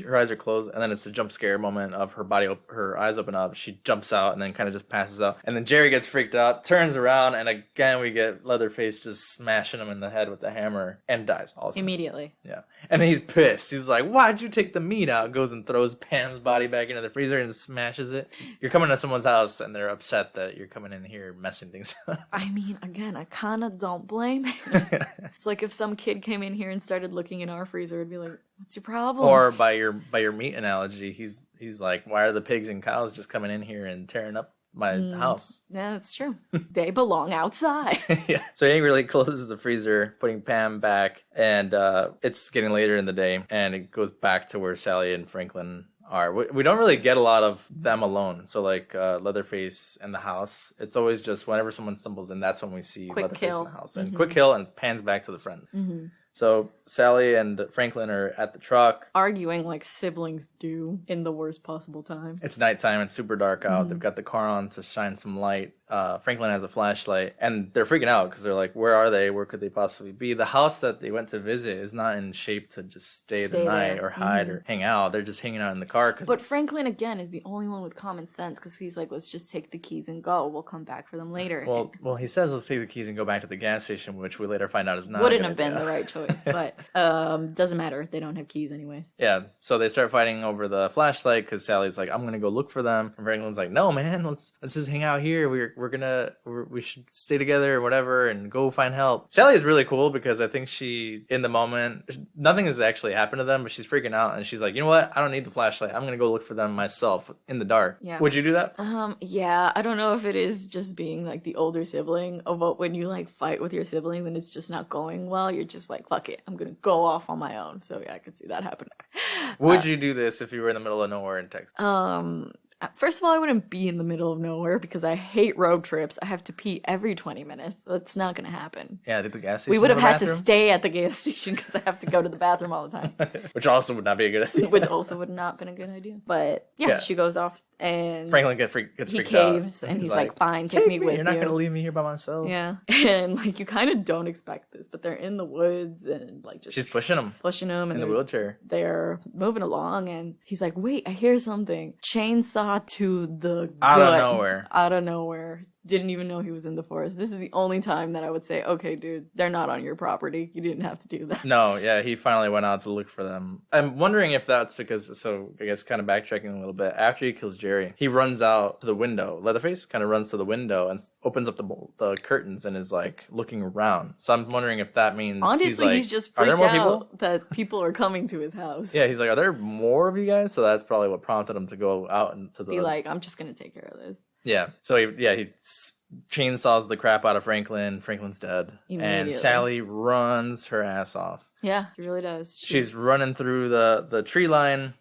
Her eyes are closed, and then it's a jump scare moment of her eyes open up. She jumps out and then kind of just passes out, and then Jerry gets freaked out, turns around, and again we get Leatherface just smashing him in the head with the hammer and dies also immediately. Yeah, and then he's pissed. He's like, "Why'd you take the meat out?" Goes and throws Pam's body back into the freezer and smashes it. You're coming to someone's house and they're upset that you're coming in here messing things up. I mean, again, I kind of don't blame him. It's like if some kid came in here and started looking in our freezer, it'd be like, what's your problem? Or by your meat analogy, he's like, why are the pigs and cows just coming in here and tearing up my house? Yeah, that's true. They belong outside. Yeah. So he really closes the freezer, putting Pam back, and it's getting later in the day, and it goes back to where Sally and Franklin are. We don't really get a lot of them alone. So like Leatherface and the house, it's always just whenever someone stumbles in, that's when we see Leatherface in the house. And quick kill and pans back to the friend. So Sally and Franklin are at the truck. Arguing like siblings do in the worst possible time. It's nighttime. It's super dark out. They've got the car on to shine some light. Franklin has a flashlight. And they're freaking out because they're like, where are they? Where could they possibly be? The house that they went to visit is not in shape to just stay the night or hide or hang out. They're just hanging out in the car. But Franklin, again, is the only one with common sense because he's like, let's just take the keys and go. We'll come back for them later. Well, he says let's take the keys and go back to the gas station, which we later find out is not wouldn't have been the right choice. But Doesn't matter. They don't have keys anyways. Yeah, so they start fighting over the flashlight because Sally's like, I'm gonna go look for them. And Franklin's like, no, man, let's just hang out here. We should stay together or whatever and go find help. Sally is really cool because I think she, in the moment, nothing has actually happened to them, but she's freaking out and she's like, you know what? I don't need the flashlight. I'm gonna go look for them myself in the dark. Yeah. Would you do that? Yeah, I don't know if it is just being like the older sibling, but when you like fight with your sibling, then it's just not going well. You're just like, fuck it, I'm gonna go off on my own. So yeah, I could see that happening. Would you do this if you were in the middle of nowhere in Texas? First of all, I wouldn't be in the middle of nowhere because I hate road trips. I have to pee every 20 minutes. That's not going to happen. Yeah, I think the gas station. We would have had to stay at the gas station because I have to go to the bathroom all the time. Which also would not be a good idea. Which also would not have been a good idea. But yeah, she goes off and Franklin gets freaked out. He caves and he's like, fine, take me with you. You're not going to leave me here by myself. Yeah. And like you kind of don't expect this, but they're in the woods and like just... She's pushing him and in the wheelchair. They're moving along and he's like, wait, I hear something. Chainsaw to the Out gut. of nowhere. Didn't even know he was in the forest. This is the only time that I would say, okay, dude, they're not on your property. You didn't have to do that. No, yeah, he finally went out to look for them. I'm wondering if that's because, so I guess kind of backtracking a little bit, after he kills Jerry, he runs out to the window. Leatherface kind of runs to the window and opens up the curtains and is like looking around. So I'm wondering if that means honestly, he's just freaked out that people are coming to his house. Yeah, he's like, are there more of you guys? So that's probably what prompted him to go out into the... Be like, I'm just going to take care of this. Yeah, so he chainsaws the crap out of Franklin. Franklin's dead. And Sally runs her ass off. Yeah, she really does. She's running through the tree line.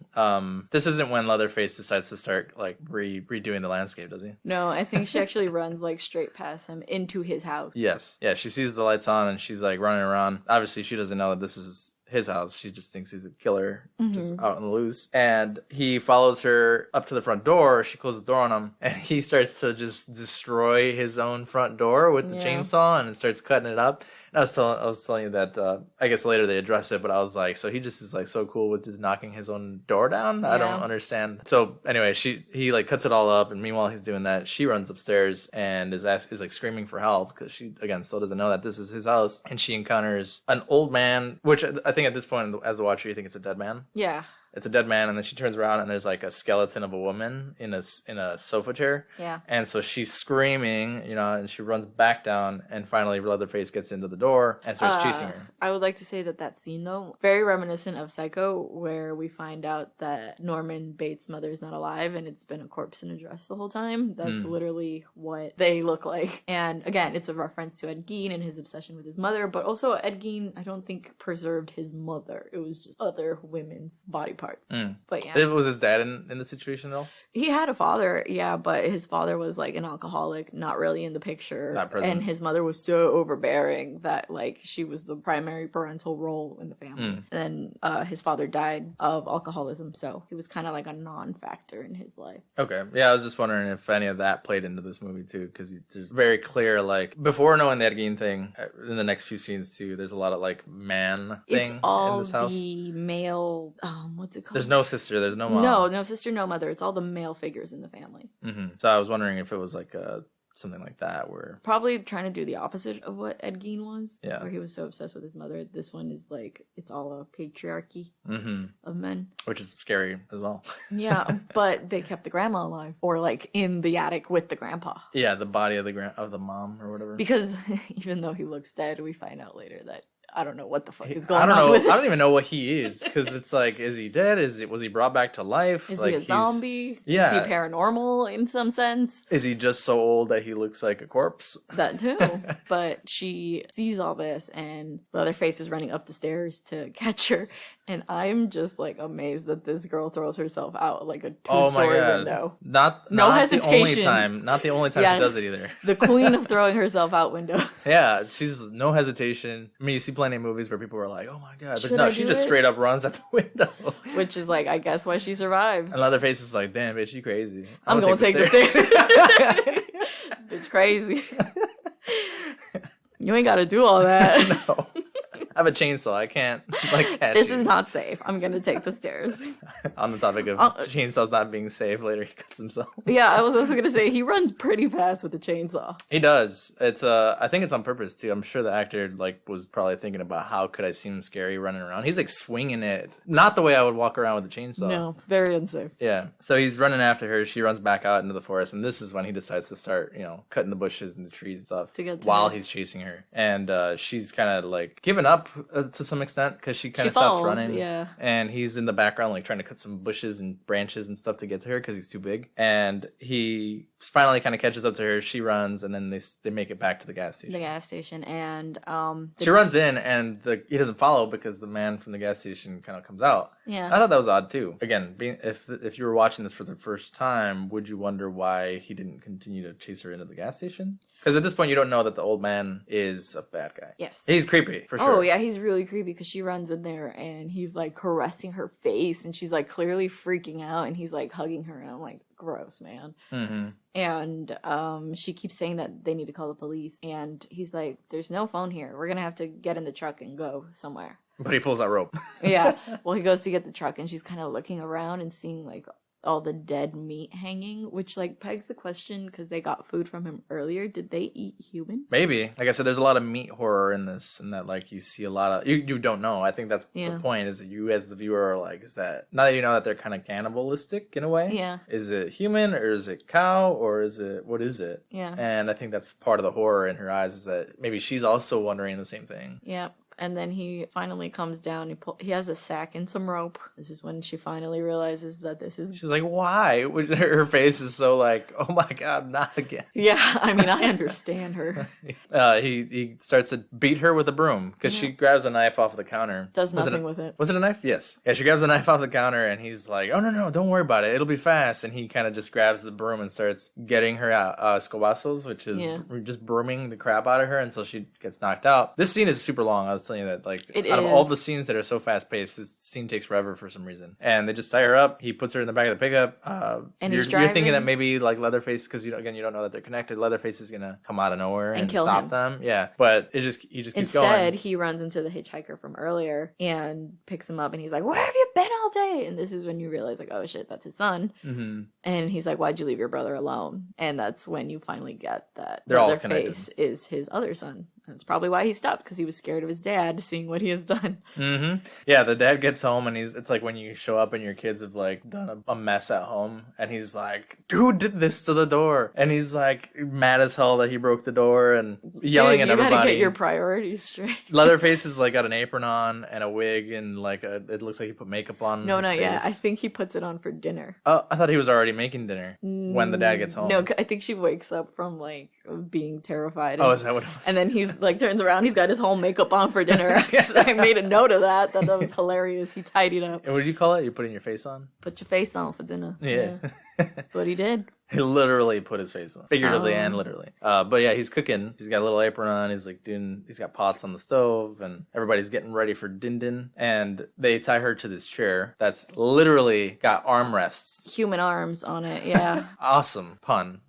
This isn't when Leatherface decides to start like redoing the landscape, does he? No, I think she actually runs like straight past him into his house. Yes. Yeah, she sees the lights on and she's like running around. Obviously, she doesn't know that this is his house. She just thinks he's a killer, just out on the loose. And he follows her up to the front door. She closes the door on him, and he starts to just destroy his own front door with the chainsaw and starts cutting it up. And I was telling you that I guess later they address it, but I was like, so he just is like so cool with just knocking his own door down. I don't understand. So anyway, he like cuts it all up, and meanwhile he's doing that, she runs upstairs and is like screaming for help because she again still doesn't know that this is his house, and she encounters an old man, which I think at this point as a watcher you think it's a dead man. Yeah. It's a dead man, and then she turns around and there's like a skeleton of a woman in a sofa chair. Yeah. And so she's screaming, and she runs back down, and finally Leatherface gets into the door and starts chasing her. I would like to say that scene, though, very reminiscent of Psycho, where we find out that Norman Bates' mother is not alive, and it's been a corpse in a dress the whole time. That's literally what they look like. And again, it's a reference to Ed Gein and his obsession with his mother, but also Ed Gein, I don't think, preserved his mother. It was just other women's body parts. But yeah. Was his dad in the situation though? He had a father, yeah, but his father was like an alcoholic, not really in the picture. Not present. And his mother was so overbearing that like she was the primary parental role in the family. And then his father died of alcoholism, so he was kind of like a non-factor in his life. Okay. Yeah, I was just wondering if any of that played into this movie too, because there's very clear, like, before knowing the Ed Gein thing, in the next few scenes too, there's a lot of like man thing in this house. The male, what's it called? There's no sister, there's no mom. No sister, no mother. It's all the male figures in the family. So I was wondering if it was like something like that, where probably trying to do the opposite of what Ed Gein was. Yeah. Where he was so obsessed with his mother. This one is like, it's all a patriarchy of men. Which is scary as well. Yeah, but they kept the grandma alive, or like in the attic with the grandpa. Yeah, the body of the mom or whatever. Because even though he looks dead, we find out later that I don't know what the fuck is going on with him. I don't even know what he is, because it's like, is he dead? Was he brought back to life? Is like, he a zombie? Yeah. Is he paranormal in some sense? Is he just so old that he looks like a corpse? That too. But she sees all this, and Leatherface is running up the stairs to catch her. And I'm just like amazed that this girl throws herself out like a 2-story window. Not hesitation. Not the only time she does it either. The queen of throwing herself out window. Yeah, she's no hesitation. I mean, you see plenty of movies where people are like, "Oh my god," but no, she just straight up runs out the window. Which is like, I guess, why she survives. And Leatherface is like, "Damn, bitch, you crazy? I'm gonna take the stairs." This bitch crazy. You ain't gotta do all that. No. have a chainsaw. I can't like catch This you. is not safe. I'm gonna take the stairs. On the topic of chainsaws not being safe, later he cuts himself. Yeah, I was also gonna say he runs pretty fast with the chainsaw. He does. It's I think it's on purpose too. I'm sure the actor like was probably thinking about how could I seem scary running around. He's like swinging it, not the way I would walk around with a chainsaw. No, very unsafe. Yeah. So he's running after her. She runs back out into the forest, and this is when he decides to start, cutting the bushes and the trees and stuff To get to while her. he's chasing her. And she's kind of like giving up to some extent because she kind of stops falls, running. yeah. And he's in the background like trying to cut some bushes and branches and stuff to get to her because he's too big. And he finally kind of catches up to her. She runs, and then they make it back to the gas station. The gas station, and She runs in, and he doesn't follow because the man from the gas station kind of comes out. Yeah. I thought that was odd too. Again, if you were watching this for the first time, would you wonder why he didn't continue to chase her into the gas station? Because at this point, you don't know that the old man is a bad guy. Yes. He's creepy for sure. Oh yeah, he's really creepy because she runs in there and he's like caressing her face and she's like clearly freaking out and he's like hugging her and I'm like, gross, man. Mm-hmm. And she keeps saying that they need to call the police and he's like, there's no phone here. We're gonna have to get in the truck and go somewhere. But he pulls that rope. Yeah. Well, he goes to get the truck and she's kind of looking around and seeing like all the dead meat hanging, which like pegs the question because they got food from him earlier. Did they eat human? Maybe. Like I said, there's a lot of meat horror in this, and that like you see a lot of you don't know. I think that's the point. Is that you as the viewer are like, is that now that you know that they're kind of cannibalistic in a way? Yeah. Is it human or is it cow or is it what is it? Yeah. And I think that's part of the horror in her eyes is that maybe she's also wondering the same thing. Yeah. And then he finally comes down. He has a sack and some rope. This is when she finally realizes that this is... She's like, why? Her face is so like, oh my God, not again. Yeah, I mean, I understand her. He starts to beat her with a broom because she grabs a knife off the counter. Does nothing with it. Was it a knife? Yes. Yeah, she grabs a knife off the counter and he's like, oh, no, don't worry about it. It'll be fast. And he kind of just grabs the broom and starts getting her out, escobazos, which is just brooming the crap out of her until she gets knocked out. This scene is super long. I was telling you that, like, out of all the scenes that are so fast paced, this scene takes forever for some reason. And they just tie her up. He puts her in the back of the pickup. And you're thinking that maybe like Leatherface, because you don't know that they're connected. Leatherface is gonna come out of nowhere and kill stop them. Yeah, but he just keeps going. Instead, he runs into the hitchhiker from earlier and picks him up, and he's like, "Where have you been all day?" And this is when you realize, like, oh shit, that's his son. Mm-hmm. And he's like, "Why'd you leave your brother alone?" And that's when you finally get that they're all Leatherface is his other son. That's probably why he stopped, because he was scared of his dad seeing what he has done. Mm-hmm. Yeah, the dad gets home and it's like when you show up and your kids have like done a mess at home and he's like, who did this to the door? And he's like mad as hell that he broke the door and yelling at everybody. You gotta get your priorities straight. Leatherface has like got an apron on and a wig and like it looks like he put makeup on. No, his not face. yet. I think he puts it on for dinner. Oh, I thought he was already making dinner when the dad gets home. No, I think she wakes up from like being terrified. Oh, is that what it was? And then he's like turns around. He's got his whole makeup on for dinner. I made a note of that. That was hilarious. He tidied up. And what did you call it? You putting your face on? Put your face on for dinner. Yeah. That's what he did. He literally put his face on. Figuratively and literally. But yeah, he's cooking. He's got a little apron on. He's like he's got pots on the stove and everybody's getting ready for din. And they tie her to this chair that's literally got armrests. Human arms on it, yeah. Awesome pun.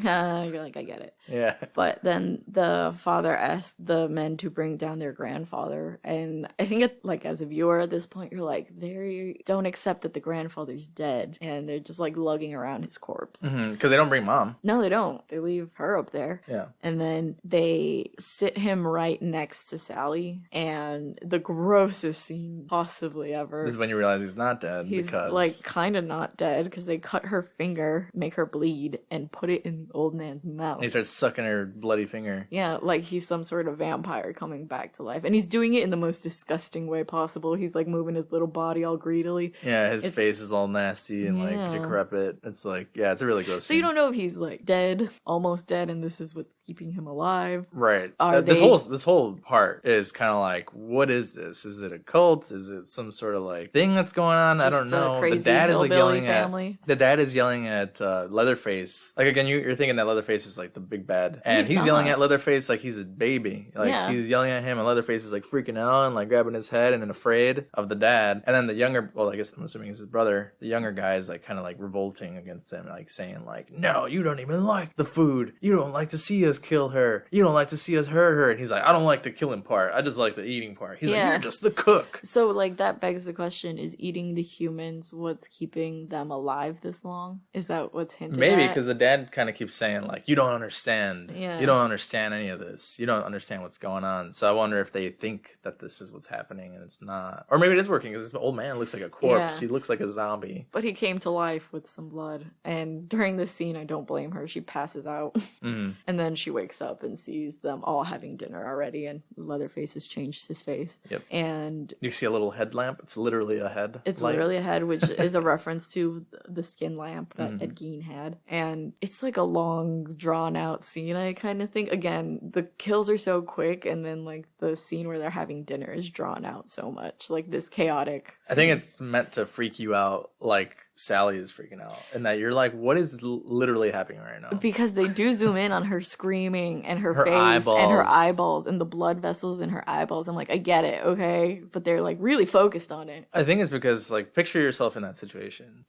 You're like, I get it. Yeah. But then the father asked the men to bring down their grandfather. And I think like as a viewer at this point, you're like, they don't accept that the grandfather's dead. And they're just like lugging around his corpse. Because they don't bring mom. No, they don't. They leave her up there. Yeah. And then they sit him right next to Sally. And the grossest scene possibly ever. This is when you realize he's not dead. He's because like kind of not dead because they cut her finger, make her bleed, and put it in the old man's mouth. And he starts sucking her bloody finger. Yeah, like he's some sort of vampire coming back to life. And he's doing it in the most disgusting way possible. He's like moving his little body all greedily. Yeah, his face is all nasty and like decrepit. It's like, yeah, it's a really gross scene. So you don't know if he's like dead, almost dead, and this is what's keeping him alive. Right. This whole part is kind of like, what is this? Is it a cult? Is it some sort of like thing that's going on? Just I don't know. crazy The dad is like yelling family. at Leatherface. Like again, you're thinking that Leatherface is like the big big bad. And he's yelling at Leatherface like he's a baby. Like, he's yelling at him, and Leatherface is, like, freaking out and, like, grabbing his head and then afraid of the dad. And then the younger, well, I guess I'm assuming it's his brother, the younger guy is, like, kind of, like, revolting against him, like, saying, like, no, you don't even like the food. You don't like to see us kill her. You don't like to see us hurt her. And he's like, I don't like the killing part. I just like the eating part. He's like, you're just the cook. So, like, that begs the question, is eating the humans what's keeping them alive this long? Is that what's hinted at? Maybe, because the dad kind of keeps saying, like, you don't understand. Yeah. You don't understand any of this. You don't understand what's going on. So I wonder if they think that this is what's happening and it's not. Or maybe it is working, because this old man looks like a corpse. He looks like a zombie. But he came to life with some blood. And during this scene, I don't blame her. She passes out. And then she wakes up and sees them all having dinner already, and Leatherface has changed his face. Yep. And you see a little headlamp. It's literally a head. It's literally a head, which is a reference to the skin lamp that Ed Gein had. And it's like a long, drawn-out scene, I kind of think. Again, the kills are so quick, and then, like, the scene where they're having dinner is drawn out so much. Like, this chaotic scene. I think it's meant to freak you out, like Sally is freaking out, and that you're like, what is literally happening right now? Because they do zoom in on her screaming and her face eyeballs. And her eyeballs and the blood vessels in her eyeballs. I'm like, I get it, okay, but they're like really focused on it. I think it's because, like, picture yourself in that situation.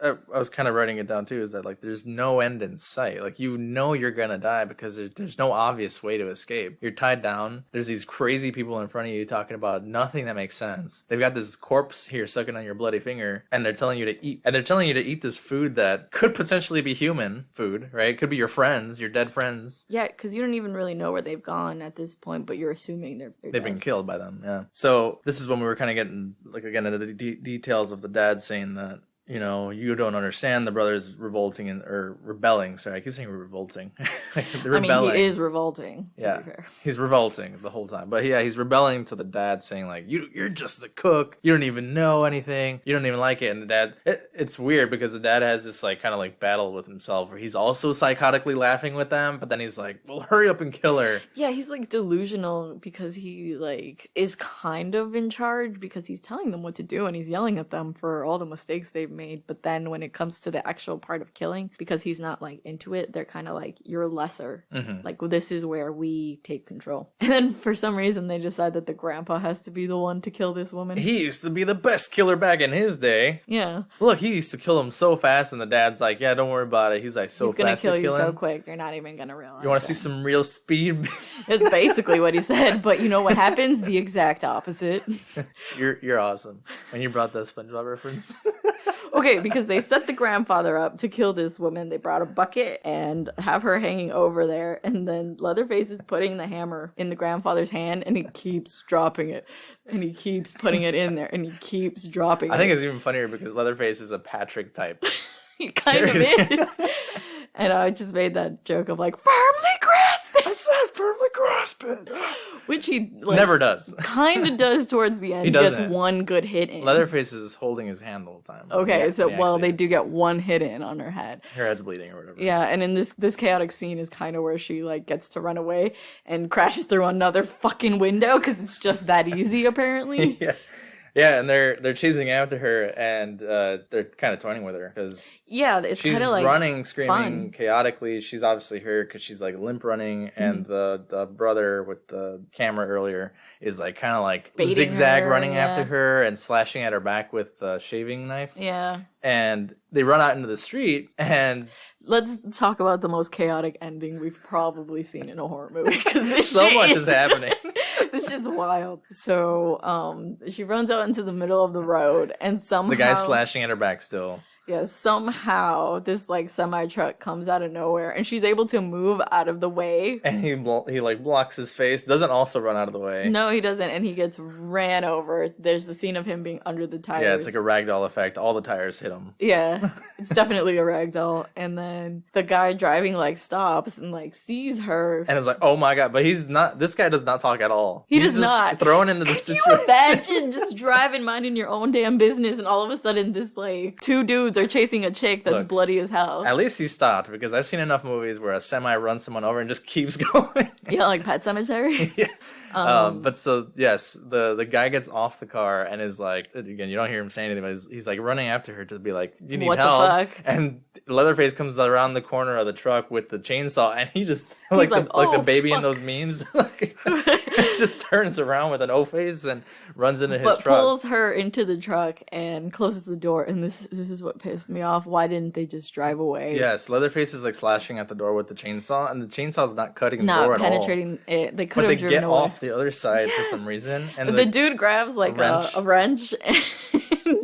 I was kind of writing it down too, is that, like, there's no end in sight. Like, you know you're gonna die because there's no obvious way to escape. You're tied down. There's these crazy people in front of you talking about nothing that makes sense. They've got this corpse here sucking on your bloody finger, and they're telling you to eat. And they're telling you to eat this food that could potentially be human food, right? It could be your friends, your dead friends. Yeah, because you don't even really know where they've gone at this point, but you're assuming they've dead. Been killed by them, yeah. So this is when we were kind of getting, like, again, into the details of the dad saying that, you know, you don't understand, the brother's revolting or rebelling. Sorry, I keep saying revolting. Rebelling. I mean, he is revolting, to be fair. He's revolting the whole time. But yeah, he's rebelling to the dad, saying, like, you're just the cook. You don't even know anything. You don't even like it. And the dad, it's weird because the dad has this, like, kind of, like, battle with himself where he's also psychotically laughing with them, but then he's like, well, hurry up and kill her. Yeah, he's, like, delusional because he, like, is kind of in charge because he's telling them what to do and he's yelling at them for all the mistakes they've made. But then when it comes to the actual part of killing, because he's not, like, into it, they're kind of like, you're lesser. Like, this is where we take control. And then for some reason they decide that the grandpa has to be the one to kill this woman. He used to be the best killer back in his day. Yeah. Look, he used to kill him so fast, and the dad's like, yeah, don't worry about it. He's like, he's gonna kill you so quick, you're not even gonna realize. You want to see some real speed? That's basically what he said. But you know what happens? The exact opposite. You're awesome. When you brought that SpongeBob reference. Okay, because they set the grandfather up to kill this woman. They brought a bucket and have her hanging over there. And then Leatherface is putting the hammer in the grandfather's hand, and he keeps dropping it. And he keeps putting it in there, and he keeps dropping it. I think it's even funnier because Leatherface is a Patrick type. He kind of is. And I just made that joke of, like, firmly grasp it. I said firmly grasp it. Which he, like, never does. Kind of does towards the end. He gets one good hit in. Leatherface is holding his hand the whole time. Okay, they do get one hit in on her head. Her head's bleeding or whatever. Yeah, and in this chaotic scene is kind of where she, like, gets to run away and crashes through another fucking window because it's just that easy, apparently. Yeah. Yeah, and they're chasing after her, and they're kind of toying with her because it's she's kind of like running, screaming fun. Chaotically. She's obviously hurt because she's, like, limp running, and the brother with the camera earlier is, like, kind of like baiting zigzag her, running after her and slashing at her back with a shaving knife. Yeah. And they run out into the street, and let's talk about the most chaotic ending we've probably seen in a horror movie because this much is happening. This shit's wild. So, she runs out into the middle of the road, and somehow the guy's slashing at her back still. Yeah, somehow this, like, semi-truck comes out of nowhere, and she's able to move out of the way. And he like, blocks his face. Doesn't also run out of the way. No, he doesn't, and he gets ran over. There's the scene of him being under the tires. Yeah, it's like a ragdoll effect. All the tires hit him. Yeah, it's definitely a ragdoll. And then the guy driving, like, stops and, like, sees her. And it's like, oh my god, but he's not, this guy does not talk at all. He's does not. Thrown into the situation. Can you imagine just driving, minding your own damn business, and all of a sudden this, like, two dudes are chasing a chick that's bloody as hell. At least he stopped, because I've seen enough movies where a semi runs someone over and just keeps going. Yeah, like Pet Sematary. Yeah. But so yes, the guy gets off the car and is like, again, you don't hear him say anything, but he's like running after her to be like, you need What the help. fuck? And Leatherface comes around the corner of the truck with the chainsaw, and he just like, the "Oh, baby in fuck." those memes, like, just turns around with an O face and runs into his But truck. pulls her into the truck and closes the door. And this is what pissed me off. Why didn't they just drive away? Yes, Leatherface is like slashing at the door with the chainsaw, and the chainsaw's not cutting the Not door at all. penetrating it. They could But they have driven get away. off the other side Yes. for some reason, and The dude grabs like a wrench and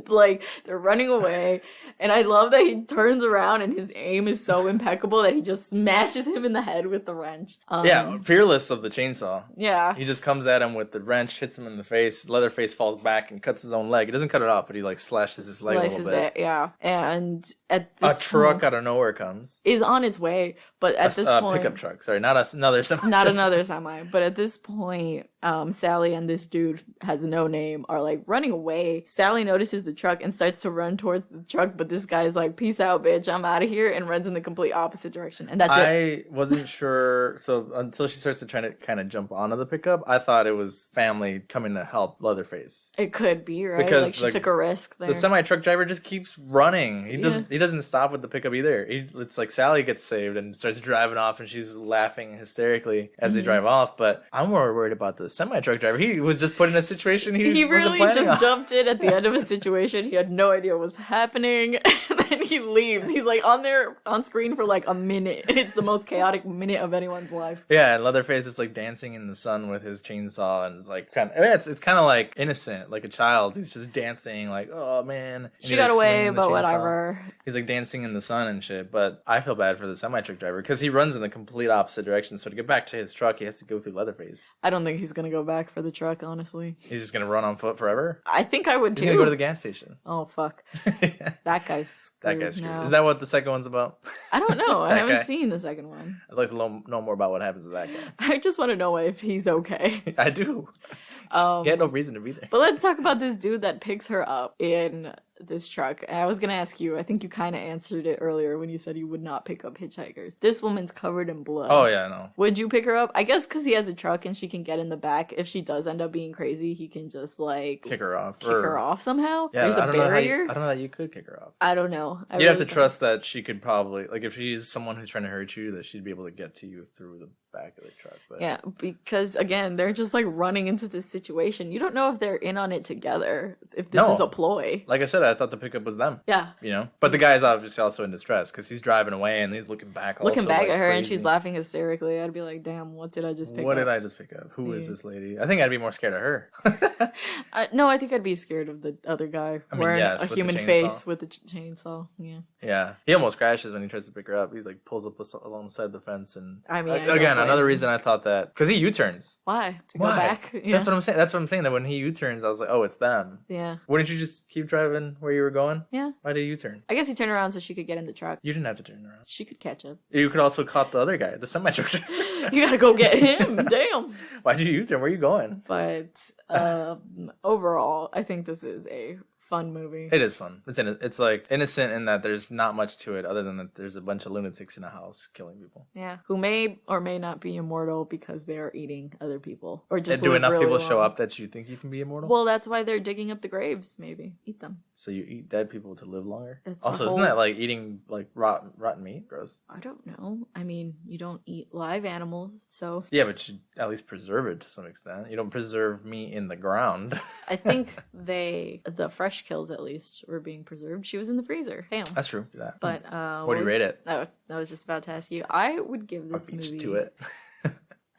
like they're running away. And I love that he turns around and his aim is so impeccable that he just smashes him in the head with the wrench. yeah, fearless of the chainsaw. Yeah. He just comes at him with the wrench, hits him in the face. Leatherface falls back and cuts his own leg. He doesn't cut it off, but he like slashes his leg a little bit. Yeah. And at this Truck point out of nowhere comes. is on its way, but at this point Pickup truck. Sorry, not another semi. not another semi, but at this point, Sally and this dude has no name are like running away. Sally notices the truck and starts to run towards the truck, but this guy's like, "Peace out, bitch! I'm out of here," and runs in the complete opposite direction. And that's it. I wasn't sure. So until she starts to try to kind of jump onto the pickup, I thought it was family coming to help Leatherface. It could be, right? Because, like she like, took a risk there. The semi truck driver just keeps running. He doesn't stop with the pickup either. It's like Sally gets saved and starts driving off, and she's laughing hysterically as they drive off. But I'm more worried about the semi truck driver. He was just put in a situation he wasn't really planning just on. jumped in at the end of a situation. He had no idea what was happening, and then he leaves. He's like on screen for like a minute. It's the most chaotic minute of anyone's life. Yeah, and Leatherface is like dancing in the sun with his chainsaw, and it's like it's kind of like innocent, like a child. He's just dancing, like, oh man. And She he's, got like, away, swinging the but chainsaw. whatever. He's like dancing in the sun and shit. But I feel bad for the semi truck driver because he runs in the complete opposite direction. So to get back to his truck, he has to go through Leatherface. I don't think he's gonna go back for the truck, honestly. He's just gonna run on foot forever. I think I would too. He's gonna go to the gas station. Oh fuck, Yeah. that guy's screwed. That guy's screwed. now. Is that what the second one's about? I don't know. I That haven't guy. seen the second one. I'd like to know more about what happens to that guy. I just want to know if he's okay. I do. He had no reason to be there. But let's talk about this dude that picks her up in this truck. And I was gonna ask you, I think you kind of answered it earlier when you said you would not pick up hitchhikers. This woman's covered in blood. Oh yeah, no. Would you pick her up? I guess because he has a truck and she can get in the back. If she does end up being crazy, he can just like Kick her off. kick her off somehow. Yeah, There's a I don't know how barrier. I don't know that you could kick her off. I don't know. You'd have to trust that she could probably, like, if she's someone who's trying to hurt you, that she'd be able to get to you through the back of the truck. But Yeah, because again, they're just like running into this situation. You don't know if they're in on it together. If this No. is a ploy. like I said, I thought the pickup was them. Yeah. You know, but the guy's obviously also in distress because he's driving away and he's looking back. Looking also, back like, at her and crazy. she's laughing hysterically. I'd be like, damn, what did I just pick up? What did I just pick up? Who is Yeah. this lady? I think I'd be more scared of her. No, I think I'd be scared of the other guy I mean, wearing yes, a with the human chainsaw. face with a chainsaw. Yeah. Yeah, he almost crashes when he tries to pick her up. He like pulls up along the side of the fence, and I mean, I don't again, blame another him. reason I thought that because he U-turns. Why? To go Why? back? Yeah. That's what I'm saying. That's what I'm saying. That when he U-turns, I was like, oh, it's them. Yeah. Wouldn't you just keep driving where you were going? Yeah. Why did you U-turn? I guess he turned around so she could get in the truck. You didn't have to turn around. She could catch up. You could also caught the other guy, the semi-truck driver. You gotta go get him. Damn. Why'd you U-turn? Where are you going? But overall, I think this is a fun movie. It is fun. It's like innocent in that there's not much to it other than that there's a bunch of lunatics in a house killing people. Yeah, who may or may not be immortal because they are eating other people, or just And do live enough really people show long. up that you think you can be immortal? Well, that's why they're digging up the graves. Maybe eat them. So you eat dead people to live longer? It's Also, a isn't whole- that like eating like rotten meat? Gross. I don't know. I mean, you don't eat live animals, so Yeah, but you at least preserve it to some extent. You don't preserve meat in the ground. I think the fresh kills at least were being preserved. She was in the freezer. Damn. That's true. Do that. But What do you rate it? I was just about to ask you. I would give I'll this beat you movie. to it.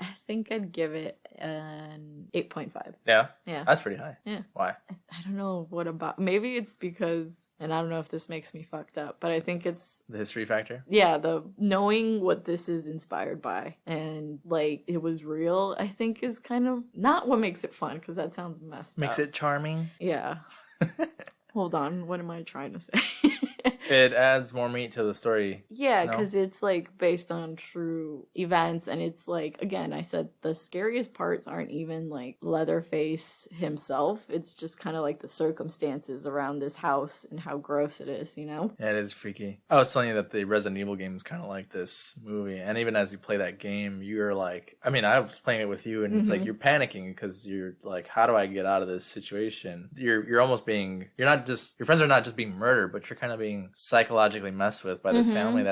I think I'd give it an 8.5. Yeah, Yeah. that's pretty high. Yeah. Why? I don't know what about. Maybe it's because, and I don't know if this makes me fucked up, but I think it's The history factor. the knowing what this is inspired by and like it was real. I think is kind of not what makes it fun because that sounds messed up. Makes it charming. Yeah. Hold on. What am I trying to say? It adds more meat to the story. Yeah, No? because it's like based on true events, and it's like, again, I said the scariest parts aren't even like Leatherface himself. It's just kind of like the circumstances around this house and how gross it is, you know? Yeah, it is freaky. I was telling you that the Resident Evil game is kind of like this movie, and even as you play that game, you're like, I mean, I was playing it with you, and it's like you're panicking because you're like, how do I get out of this situation? You're almost being, you're not just, your friends are not just being murdered, but you're kind of being psychologically messed with by this family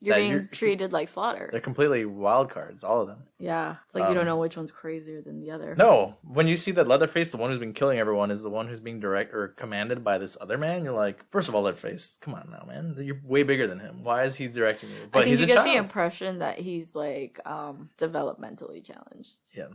You're being treated like slaughter. They're completely wild cards, all of them. Yeah, it's like you don't know which one's crazier than the other. No, when you see that Leatherface, the one who's been killing everyone, is the one who's being direct or commanded by this other man, you're like, first of all, Leatherface, come on now, man, you're way bigger than him. Why is he directing you? But I think he's you a get child. the impression that he's like developmentally challenged. Yeah.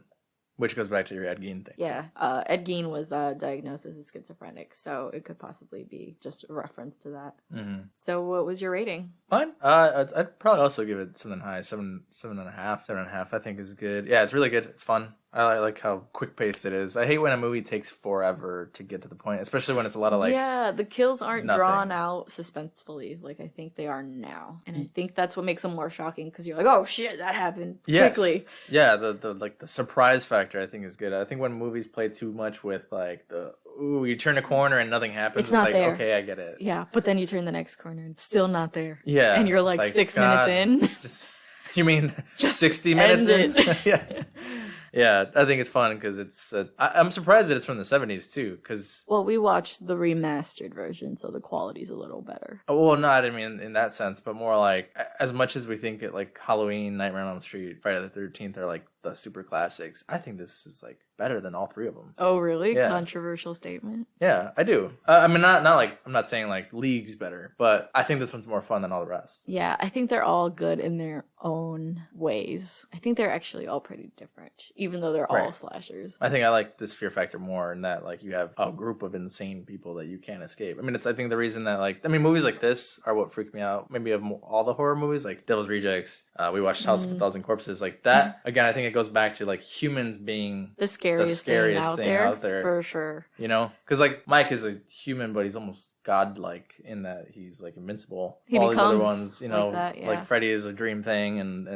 Which goes back to your Ed Gein thing. Yeah, Ed Gein was diagnosed as a schizophrenic, so it could possibly be just a reference to that. Mm-hmm. So what was your rating? Fine. I'd probably also give it something high, 7.5. I think is good. Yeah, it's really good. It's fun. I like how quick paced it is. I hate when a movie takes forever to get to the point, especially when it's a lot of like. Yeah, the kills aren't nothing. drawn out suspensefully like I think they are now, and I think that's what makes them more shocking because you're like, oh shit, that happened quickly. Yeah, the surprise factor I think is good. I think when movies play too much with like the ooh, you turn a corner and nothing happens. It's not like, there. Okay, I get it. Yeah, but then you turn the next corner and it's still not there. Yeah, and you're like 6 God, minutes in. You mean Just 60 minutes end in? it. Yeah. Yeah, I think it's fun because it's. I'm surprised that it's from the 70s too. Because Well, we watched the remastered version, so the quality's a little better. well, no, I didn't mean in that sense, but more like as much as we think it like Halloween, Nightmare on Elm Street, Friday the 13th are like the super classics. I think this is like better than all three of them. Oh, really? Yeah. Controversial statement. Yeah, I do. I mean, not like I'm not saying like League's better, but I think this one's more fun than all the rest. Yeah, I think they're all good in their own ways. I think they're actually all pretty different, even though they're all Right. slashers. I think I like this fear factor more in that like you have a group of insane people that you can't escape. I mean, I think the reason that like movies like this are what freak me out. Maybe of all the horror movies like Devil's Rejects. We watched House of a Thousand Corpses. Like that again. I think it goes back to like humans being The scariest thing out there, for sure. You know, because like Mike is a human, but he's almost godlike in that he's like invincible. He all these other becomes ones, you know, like that, yeah. like Freddy is a dream thing, and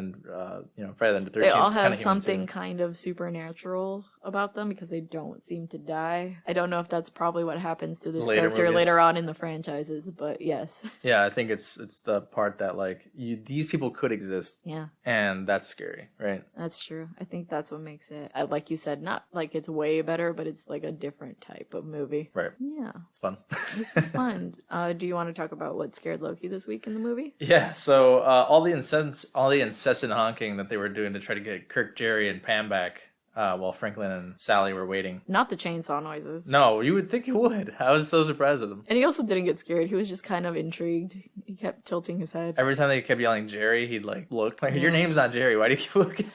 you know, Friday the 13th. They all is kinda have human something too. kind of supernatural about them because they don't seem to die. I don't know if that's probably what happens to this Later character movies. later on in the franchises, but yes. Yeah, I think it's the part that like these people could exist, Yeah, and that's scary, right? that's true. I think that's what makes it, like you said, not like it's way better, but it's like a different type of movie. Right. Yeah, It's fun. this is fun. Do you want to talk about what scared Loki this week in the movie? Yeah, so all the incessant honking that they were doing to try to get Kirk, Jerry, and Pam back while Franklin and Sally were waiting. Not the chainsaw noises. No, you would think he would. I was so surprised with him. And he also didn't get scared. He was just kind of intrigued. He kept tilting his head. Every time they kept yelling Jerry, he'd like look like your name's not Jerry. Why do you keep looking?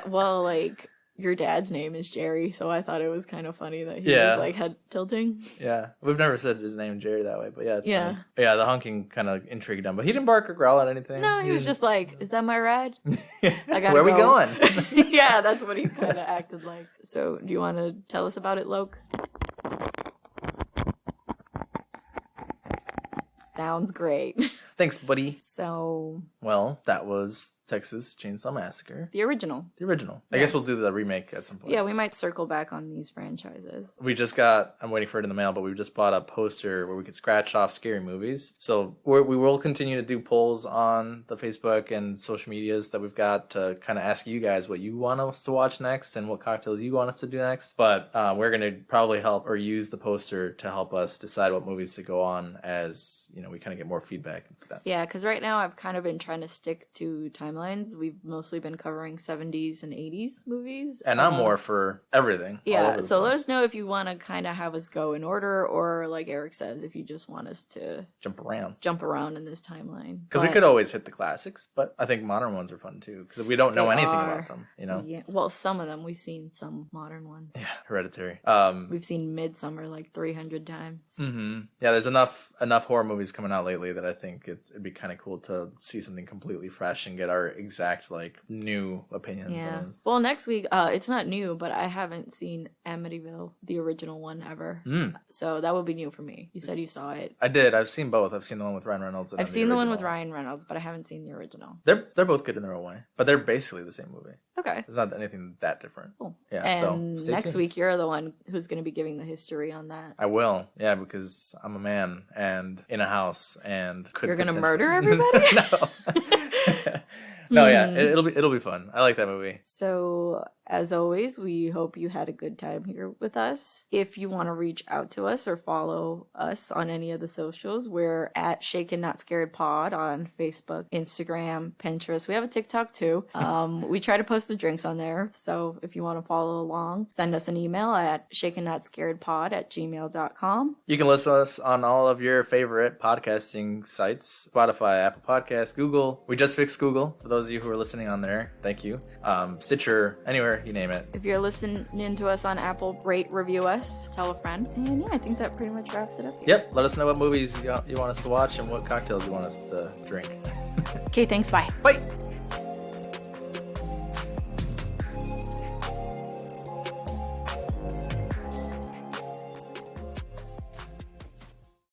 Well, like, your dad's name is Jerry, so I thought it was kind of funny that he Yeah. was like head tilting. Yeah, we've never said his name Jerry that way, but yeah, it's Yeah. funny. But yeah, the honking kind of intrigued him, but he didn't bark or growl at anything. No, he was just like, "Is that my ride?" I gotta Where are we go. going? Yeah, that's what he kind of acted like. So, do you want to tell us about it, Loke? Sounds great. Thanks, buddy. So, Well, that was Texas Chainsaw Massacre. the original. The original. I Yeah. guess we'll do the remake at some point. Yeah, we might circle back on these franchises. We just got, I'm waiting for it in the mail, but we just bought a poster where we could scratch off scary movies. So we will continue to do polls on the Facebook and social medias that we've got to kind of ask you guys what you want us to watch next and what cocktails you want us to do next. But we're going to probably help or use the poster to help us decide what movies to go on as, you know, we kind of get more feedback and stuff. Yeah, because right now I've kind of been trying to stick to timelines. We've mostly been covering 70s and 80s movies. And I'm more for everything. all Yeah, over the so let place. us know if you want to kind of have us go in order, or like Eric says, if you just want us to Jump around. jump around in this timeline. Because we But could always hit the classics, but I think modern ones are fun too. Because we don't know They anything are. about them, you know? Yeah, well, some of them. We've seen some modern ones. Yeah, Hereditary. We've seen Midsummer like 300 times. Yeah, there's enough horror movies coming out lately that I think it'd be kind of cool able to see something completely fresh and get our exact like new opinions Yeah. on it. Well, next week, it's not new, but I haven't seen Amityville, the original one, ever. So that would be new for me. You said you saw it. I did. I've seen both. I've seen the one with Ryan Reynolds. And I've seen the one with Ryan Reynolds, but I haven't seen the original. They're both good in their own way, but they're basically the same movie. Okay. There's not anything that different. Cool. Yeah. And so next week, you're the one who's going to be giving the history on that. I will. Yeah, because I'm a man and in a house and could. You're going to potentially- murder everybody? No. No, yeah, it'll be fun. I like that movie. So, as always, we hope you had a good time here with us. If you want to reach out to us or follow us on any of the socials, we're at Shaken Not Scared Pod on Facebook, Instagram, Pinterest. We have a TikTok too. We try to post the drinks on there. So if you want to follow along, send us an email at shakennotScaredPod@gmail.com. You can listen to us on all of your favorite podcasting sites: Spotify, Apple Podcasts, Google. We just fixed Google. For those of you who are listening on there, thank you. Stitcher, anywhere, you name it. If you're listening to us on Apple, rate, review us, tell a friend. And yeah, I think that pretty much wraps it up here. Yep, let us know what movies you want us to watch and what cocktails you want us to drink. Okay, thanks. Bye. Bye.